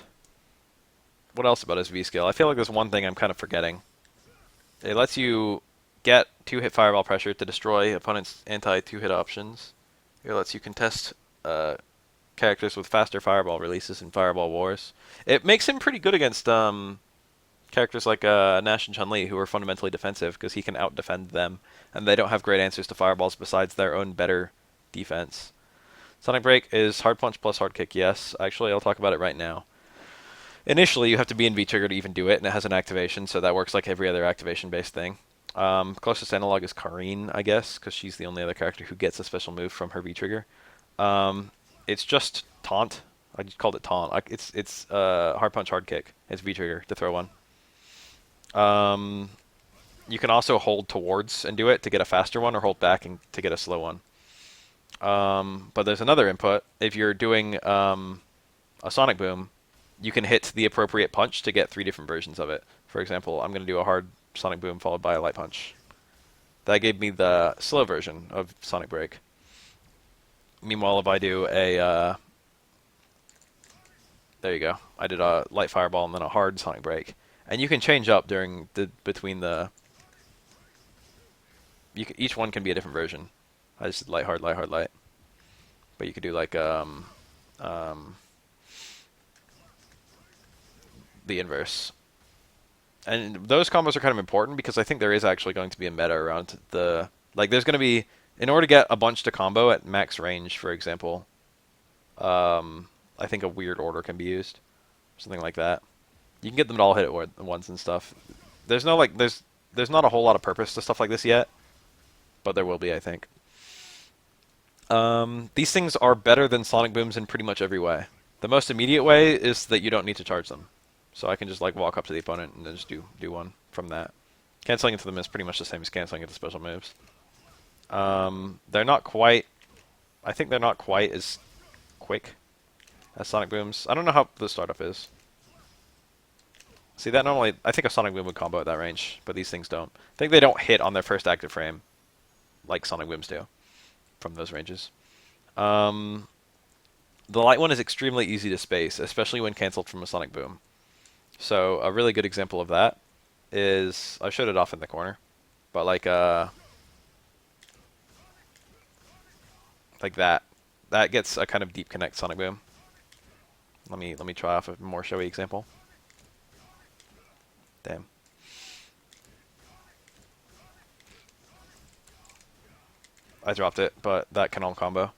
What else about his V-skill? I feel like there's one thing I'm kind of forgetting. It lets you get 2-hit fireball pressure to destroy opponent's anti-2-hit options. It lets you contest characters with faster fireball releases in Fireball Wars. It makes him pretty good against characters like Nash and Chun-Li, who are fundamentally defensive, because he can out-defend them, and they don't have great answers to fireballs besides their own better defense. Sonic Break is hard punch plus hard kick, yes. Actually, I'll talk about it right now. Initially, you have to be in V-Trigger to even do it, and it has an activation, so that works like every other activation-based thing. Closest analog is Karine, I guess, because she's the only other character who gets a special move from her V-Trigger. It's just taunt. I just called it taunt. It's hard punch, hard kick. It's V-Trigger to throw one. You can also hold towards and do it to get a faster one, or hold back and to get a slow one. But there's another input. If you're doing a Sonic Boom, you can hit the appropriate punch to get 3 different versions of it. For example, I'm going to do a hard Sonic Boom followed by a light punch. That gave me the slow version of Sonic Break. Meanwhile, if I do a... there you go. I did a light fireball and then a hard Sonic Break. And you can change up between the... each one can be a different version. I just did light, hard, light, hard, light. But you could do like the inverse. And those combos are kind of important because I think there is actually going to be a meta around the... Like, there's going to be... In order to get a bunch to combo at max range, for example, I think a weird order can be used. Something like that. You can get them to all hit at once and stuff. There's no, like... There's not a whole lot of purpose to stuff like this yet. But there will be, I think. These things are better than Sonic Booms in pretty much every way. The most immediate way is that you don't need to charge them. So I can just like walk up to the opponent and then just do one from that. Canceling into them is pretty much the same as canceling into special moves. They're not quite... I think they're not quite as quick as Sonic Booms. I don't know how the startup is. See, that normally... I think a Sonic Boom would combo at that range, but these things don't. I think they don't hit on their first active frame like Sonic Booms do from those ranges. The light one is extremely easy to space, especially when cancelled from a Sonic Boom. So a really good example of that is... I showed it off in the corner, but like that. That gets a kind of deep connect Sonic Boom. Let me try off a more showy example. Damn. I dropped it, but that can all combo.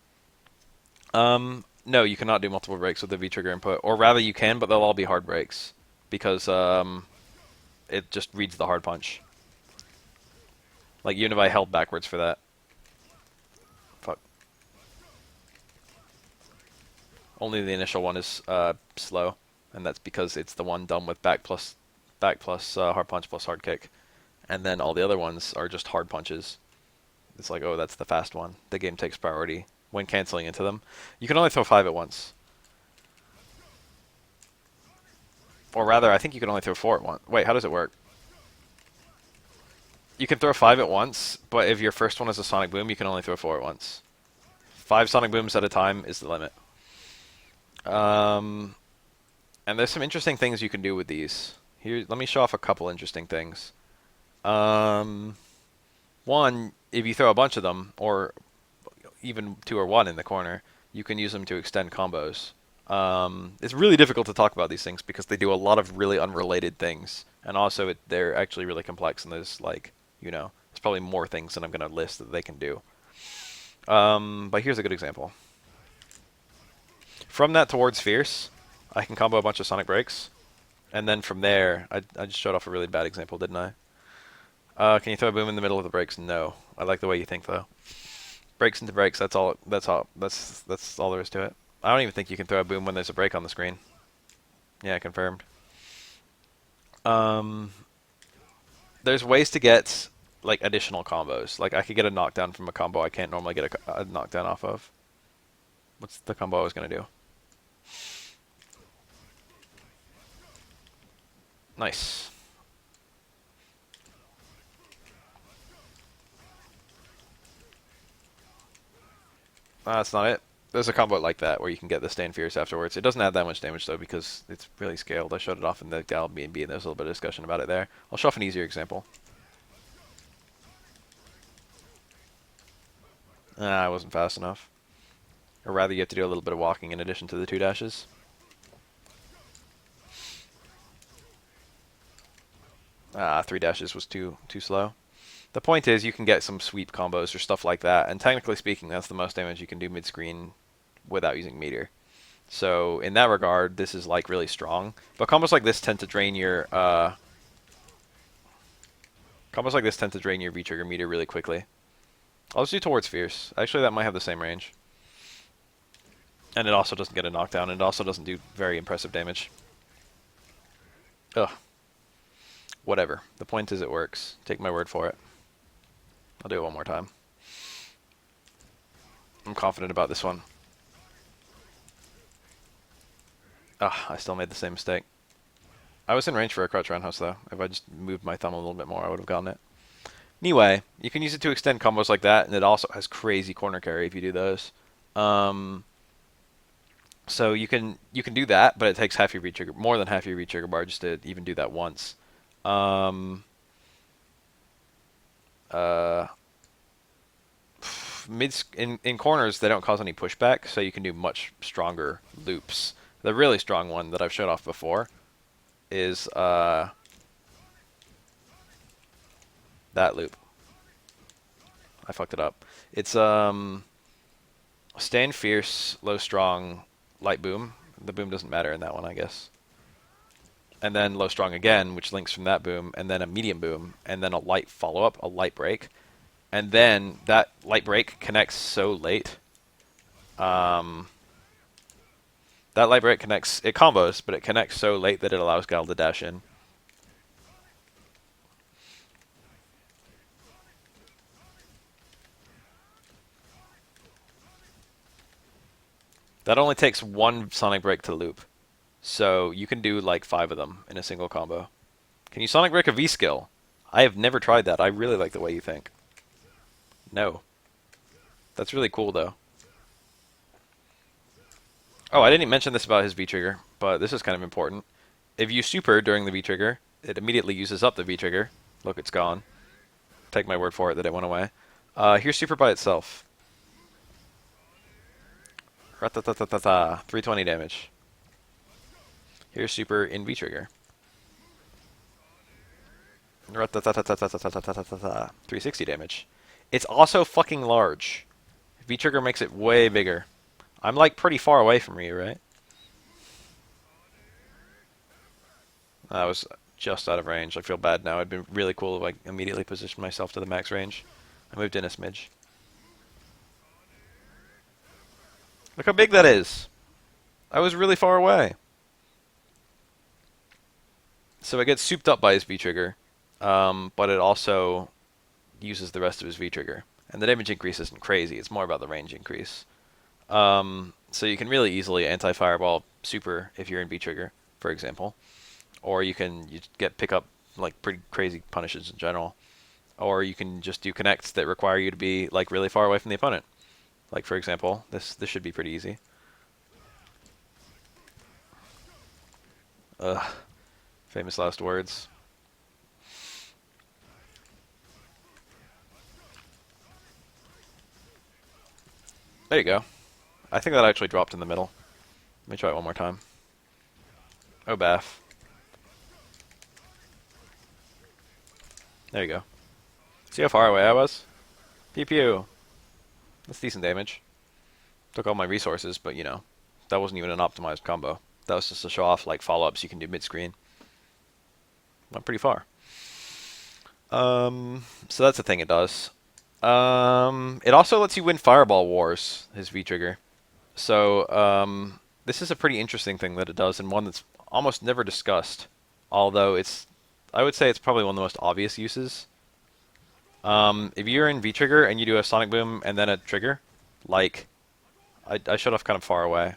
No, you cannot do multiple breaks with the V-Trigger input. Or rather, you can, but they'll all be hard breaks. Because it just reads the hard punch. Like, even if I held backwards for that. Fuck. Only the initial one is slow. And that's because it's the one done with back plus hard punch plus hard kick. And then all the other ones are just hard punches. It's like, oh, that's the fast one. The game takes priority when canceling into them. You can only throw 5 at once. Or rather, I think you can only throw 4 at once. Wait, how does it work? You can throw 5 at once, but if your first one is a Sonic Boom, you can only throw 4 at once. 5 Sonic Booms at a time is the limit. And there's some interesting things you can do with these. Here, let me show off a couple interesting things. One, if you throw a bunch of them, or even 2 or 1 in the corner, you can use them to extend combos. It's really difficult to talk about these things because they do a lot of really unrelated things, and also they're actually really complex, and there's like, there's probably more things than I'm going to list that they can do. But here's a good example. From that towards Fierce, I can combo a bunch of Sonic Breaks, and then from there, I just showed off a really bad example, didn't I? Can you throw a boom in the middle of the breaks? No. I like the way you think though. Breaks into breaks. That's all. That's all there is to it. I don't even think you can throw a boom when there's a break on the screen. Yeah, confirmed. There's ways to get like additional combos. Like I could get a knockdown from a combo I can't normally get a knockdown off of. What's the combo I was gonna do? Nice. That's not it. There's a combo like that where you can get the Stand Fierce afterwards. It doesn't add that much damage though because it's really scaled. I showed it off in the Guile B&B and there's a little bit of discussion about it there. I'll show off an easier example. I wasn't fast enough. Or rather, you have to do a little bit of walking in addition to the 2 dashes. 3 dashes was too slow. The point is you can get some sweep combos or stuff like that, and technically speaking, that's the most damage you can do mid-screen without using meter. So in that regard, this is like really strong. But combos like this tend to drain your V-trigger meter really quickly. I'll just do towards Fierce. Actually, that might have the same range. And it also doesn't get a knockdown, and it also doesn't do very impressive damage. Ugh. Whatever. The point is it works. Take my word for it. I'll do it one more time. I'm confident about this one. I still made the same mistake. I was in range for a crouch roundhouse though. If I just moved my thumb a little bit more, I would have gotten it. Anyway, you can use it to extend combos like that, and it also has crazy corner carry if you do those. So you can do that, but it takes half your V-trigger, more than half your V-trigger bar just to even do that once. In corners, they don't cause any pushback, so you can do much stronger loops. The really strong one that I've showed off before is that loop. I fucked it up. It's Stand Fierce, Low Strong, Light Boom. The boom doesn't matter in that one, I guess. And then Low Strong again, which links from that boom, and then a medium boom, and then a light follow-up, a light break. And then that light break connects so late. That light break connects, it combos, but it connects so late that it allows Guile to dash in. That only takes 1 Sonic Break to loop. So you can do like 5 of them in a single combo. Can you Sonic Break a V-skill? I have never tried that. I really like the way you think. No. That's really cool though. Oh, I didn't mention this about his V-trigger, but this is kind of important. If you super during the V-trigger, it immediately uses up the V-trigger. Look, it's gone. Take my word for it that it went away. Here's super by itself. 320 damage. Here's super in V-trigger. 360 damage. It's also fucking large. V-trigger makes it way bigger. I'm like pretty far away from you, right? I was just out of range. I feel bad now. It'd been really cool if I immediately positioned myself to the max range. I moved in a smidge. Look how big that is. I was really far away. So it gets souped up by his V-trigger. but it also uses the rest of his V trigger. And the damage increase isn't crazy. It's more about the range increase. So you can really easily anti-fireball super if you're in V trigger, for example, or you get pick up like pretty crazy punishes in general, or you can just do connects that require you to be like really far away from the opponent. Like for example, this should be pretty easy. Ugh, famous last words. There you go. I think that actually dropped in the middle. Let me try it one more time. Oh, bath. There you go. See how far away I was? Pew pew. That's decent damage. Took all my resources, but you know, that wasn't even an optimized combo. That was just to show off like follow-ups you can do mid-screen. Went pretty far. So that's the thing it does. It also lets you win Fireball Wars, his V-Trigger. So, this is a pretty interesting thing that it does, and one that's almost never discussed. Although I would say it's probably one of the most obvious uses. If you're in V-Trigger and you do a Sonic Boom and then a trigger, like, I shut off kind of far away.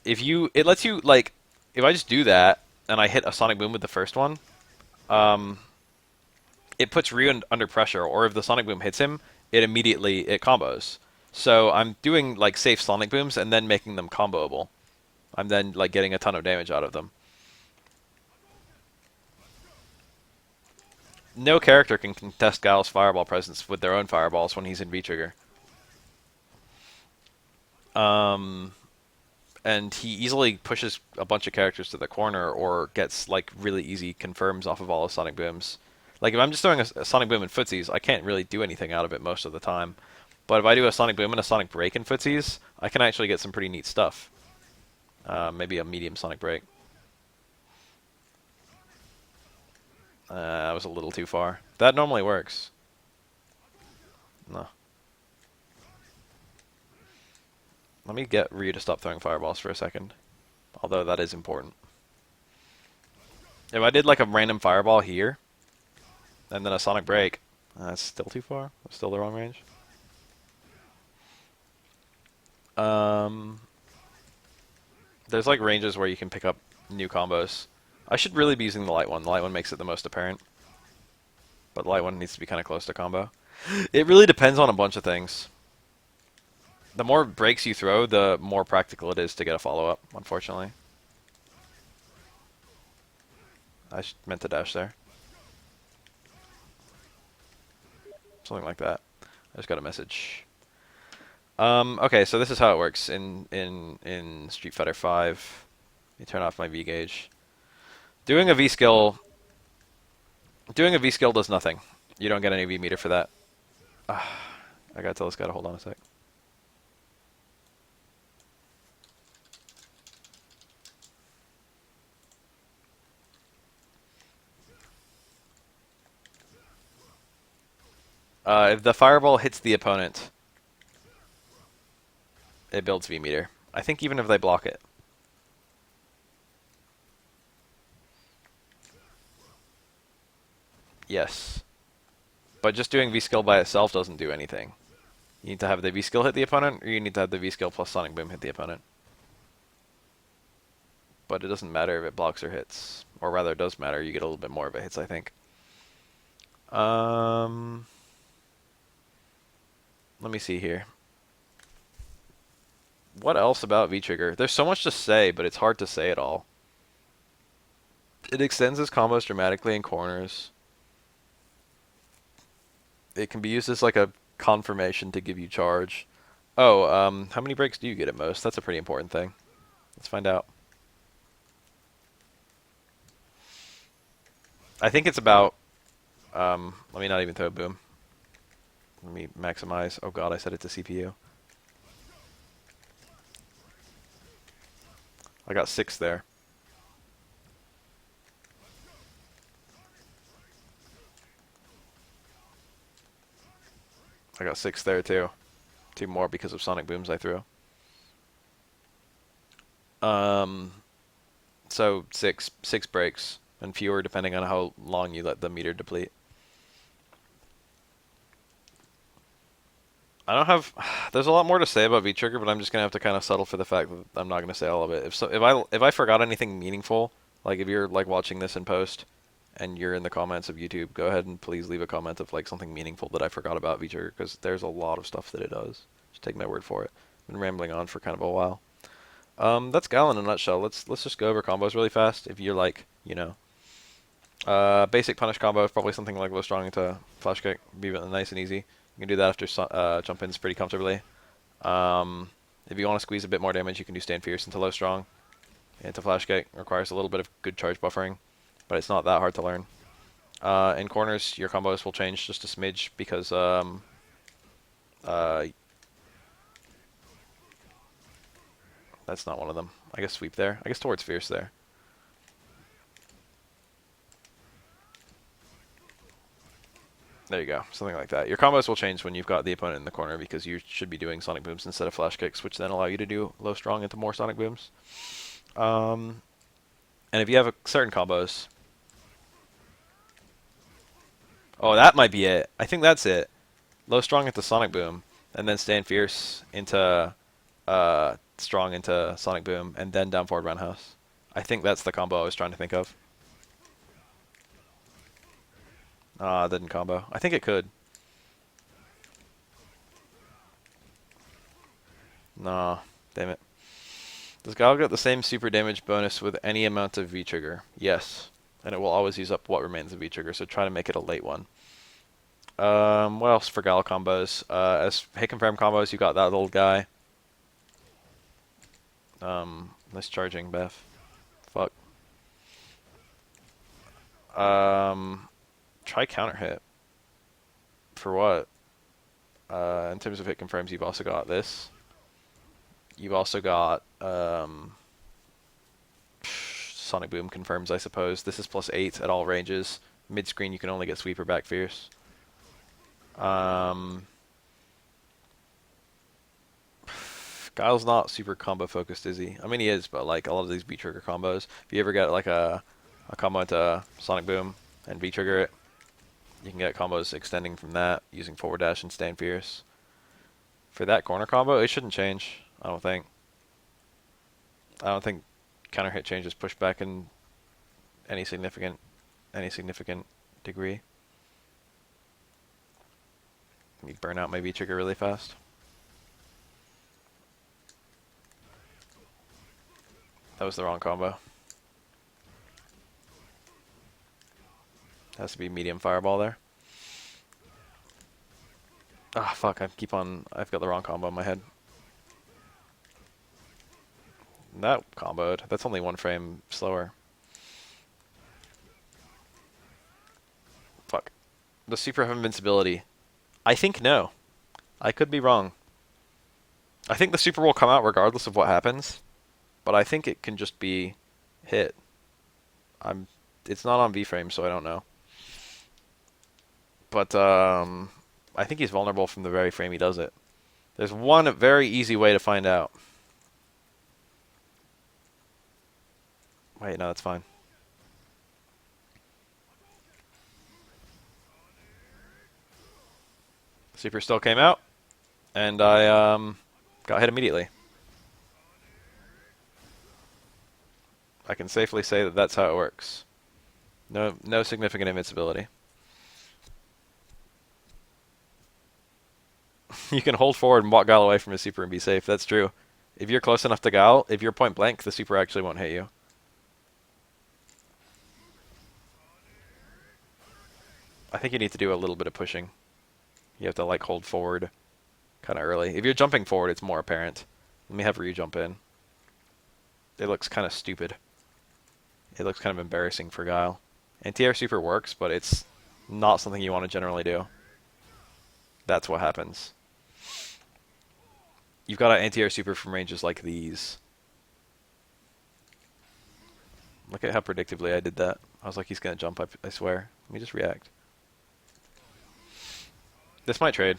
It lets you, like, if I just do that, and I hit a Sonic Boom with the first one, it puts Ryu under pressure, or if the Sonic Boom hits him, it combos. So I'm doing like safe Sonic Booms and then making them comboable. I'm then like getting a ton of damage out of them. No character can contest Guile's fireball presence with their own fireballs when he's in V-Trigger. And he easily pushes a bunch of characters to the corner or gets like really easy confirms off of all his Sonic Booms. Like if I'm just throwing a Sonic Boom in footsies, I can't really do anything out of it most of the time. But if I do a Sonic Boom and a Sonic Break in footsies, I can actually get some pretty neat stuff. Maybe a medium Sonic Break. That was a little too far. That normally works. No. Let me get Ryu to stop throwing fireballs for a second. Although that is important. If I did like a random fireball here, and then a Sonic Break, that's still too far. That's still the wrong range. There's like ranges where you can pick up new combos. I should really be using the light one. The light one makes it the most apparent. But the light one needs to be kind of close to combo. It really depends on a bunch of things. The more breaks you throw, the more practical it is to get a follow-up, unfortunately. I meant to dash there. Something like that. I just got a message. Okay, so this is how it works in Street Fighter 5. Let me turn off my V gauge. Doing a V skill does nothing. You don't get any V meter for that. I gotta tell this guy to hold on a sec. If the fireball hits the opponent, it builds V meter. I think even if they block it. Yes. But just doing V-Skill by itself doesn't do anything. You need to have the V-Skill hit the opponent, or you need to have the V-Skill plus Sonic Boom hit the opponent. But it doesn't matter if it blocks or hits. Or rather, it does matter. You get a little bit more if it hits, I think. Let me see here. What else about V-Trigger? There's so much to say, but it's hard to say it all. It extends its combos dramatically in corners. It can be used as like a confirmation to give you charge. Oh, how many breaks do you get at most? That's a pretty important thing. Let's find out. I think it's about, let me not even throw a boom. Let me maximize. Oh god, I set it to CPU. I got 6 there. I got 6 there too. 2 more because of Sonic Booms I threw. So six breaks. and fewer depending on how long you let the meter deplete. I don't have. There's a lot more to say about V-trigger, but I'm just gonna have to kind of settle for the fact that I'm not gonna say all of it. If I forgot anything meaningful, like if you're like watching this in post, and you're in the comments of YouTube, go ahead and please leave a comment of like something meaningful that I forgot about V-trigger, because there's a lot of stuff that it does. Just take my word for it. Been rambling on for kind of a while. That's Guile in a nutshell. Let's just go over combos really fast. If you're like, basic punish combo is probably something like low strong into flash kick, be nice and easy. You can do that after jump ins pretty comfortably. If you want to squeeze a bit more damage, you can do stand fierce into low strong, into flash kick. Requires a little bit of good charge buffering, but it's not that hard to learn. In corners, your combos will change just a smidge because that's not one of them. I guess sweep there. I guess towards fierce there. There you go, something like that. Your combos will change when you've got the opponent in the corner because you should be doing sonic booms instead of flash kicks, which then allow you to do low strong into more sonic booms. And if you have certain combos, oh, that might be it. I think that's it. Low strong into sonic boom, and then stand fierce into strong into sonic boom, and then down forward roundhouse. I think that's the combo I was trying to think of. It didn't combo. I think it could. Nah, damn it. Does Guile get the same super damage bonus with any amount of V-trigger? Yes. And it will always use up what remains of V-trigger, so try to make it a late one. What else for Guile combos? As hit confirm combos, you got that little guy. Nice charging, Beth. Fuck. Try counter hit. For what? In terms of hit confirms, you've also got this. You've also got Sonic Boom confirms, I suppose. This is +8 at all ranges. Mid screen, you can only get sweeper back fierce. Guile's not super combo focused, is he? I mean, he is, but like a lot of these V trigger combos. If you ever get like a combo into Sonic Boom and V trigger it, you can get combos extending from that using forward dash and stand fierce. For that corner combo, it shouldn't change. I don't think. I don't think counter hit changes pushback in any significant degree. You burn out my V trigger really fast. That was the wrong combo. Has to be medium fireball there. Ah, fuck, I've got the wrong combo in my head. That comboed. That's only one frame slower. Fuck. The super have invincibility. I think no. I could be wrong. I think the super will come out regardless of what happens, but I think it can just be hit. It's not on V-frame, so I don't know. But I think he's vulnerable from the very frame he does it. There's one very easy way to find out. Wait, no, that's fine. Super still came out, and I got hit immediately. I can safely say that that's how it works. No significant invincibility. You can hold forward and walk Guile away from his super and be safe. That's true. If you're close enough to Guile, if you're point blank, the super actually won't hit you. I think you need to do a little bit of pushing. You have to like hold forward kind of early. If you're jumping forward, it's more apparent. Let me have Ryu jump in. It looks kind of stupid. It looks kind of embarrassing for Guile. Anti-air super works, but it's not something you want to generally do. That's what happens. You've got an anti-air super from ranges like these. Look at how predictably I did that. I was like, he's going to jump, I swear. Let me just react. This might trade.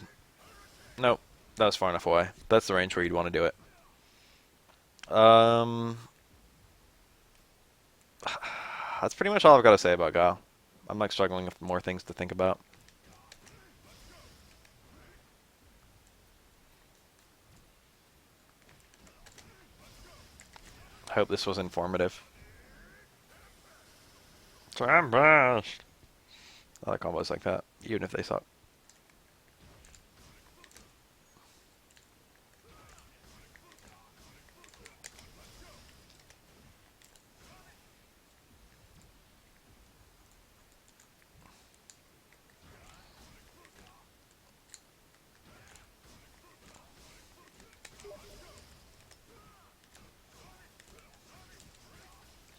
Nope. That was far enough away. That's the range where you'd want to do it. That's pretty much all I've got to say about Guile. I'm like struggling with more things to think about. I hope this was informative. Trash. I like combos like that, even if they suck.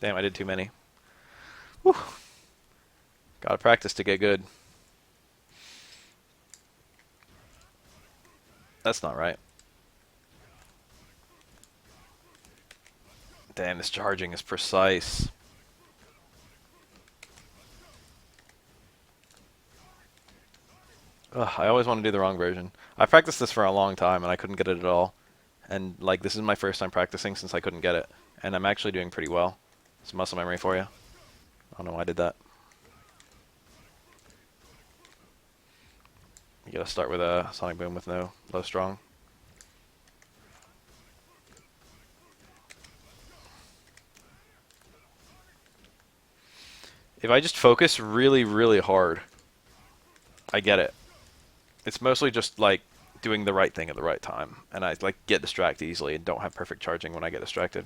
Damn, I did too many. Whew. Gotta practice to get good. That's not right. Damn, this charging is precise. Ugh, I always want to do the wrong version. I practiced this for a long time and I couldn't get it at all. And like this is my first time practicing since I couldn't get it. And I'm actually doing pretty well. It's muscle memory for you. I don't know why I did that. You gotta start with a Sonic Boom with no low strong. If I just focus really, really hard, I get it. It's mostly just like doing the right thing at the right time. And I like get distracted easily and don't have perfect charging when I get distracted.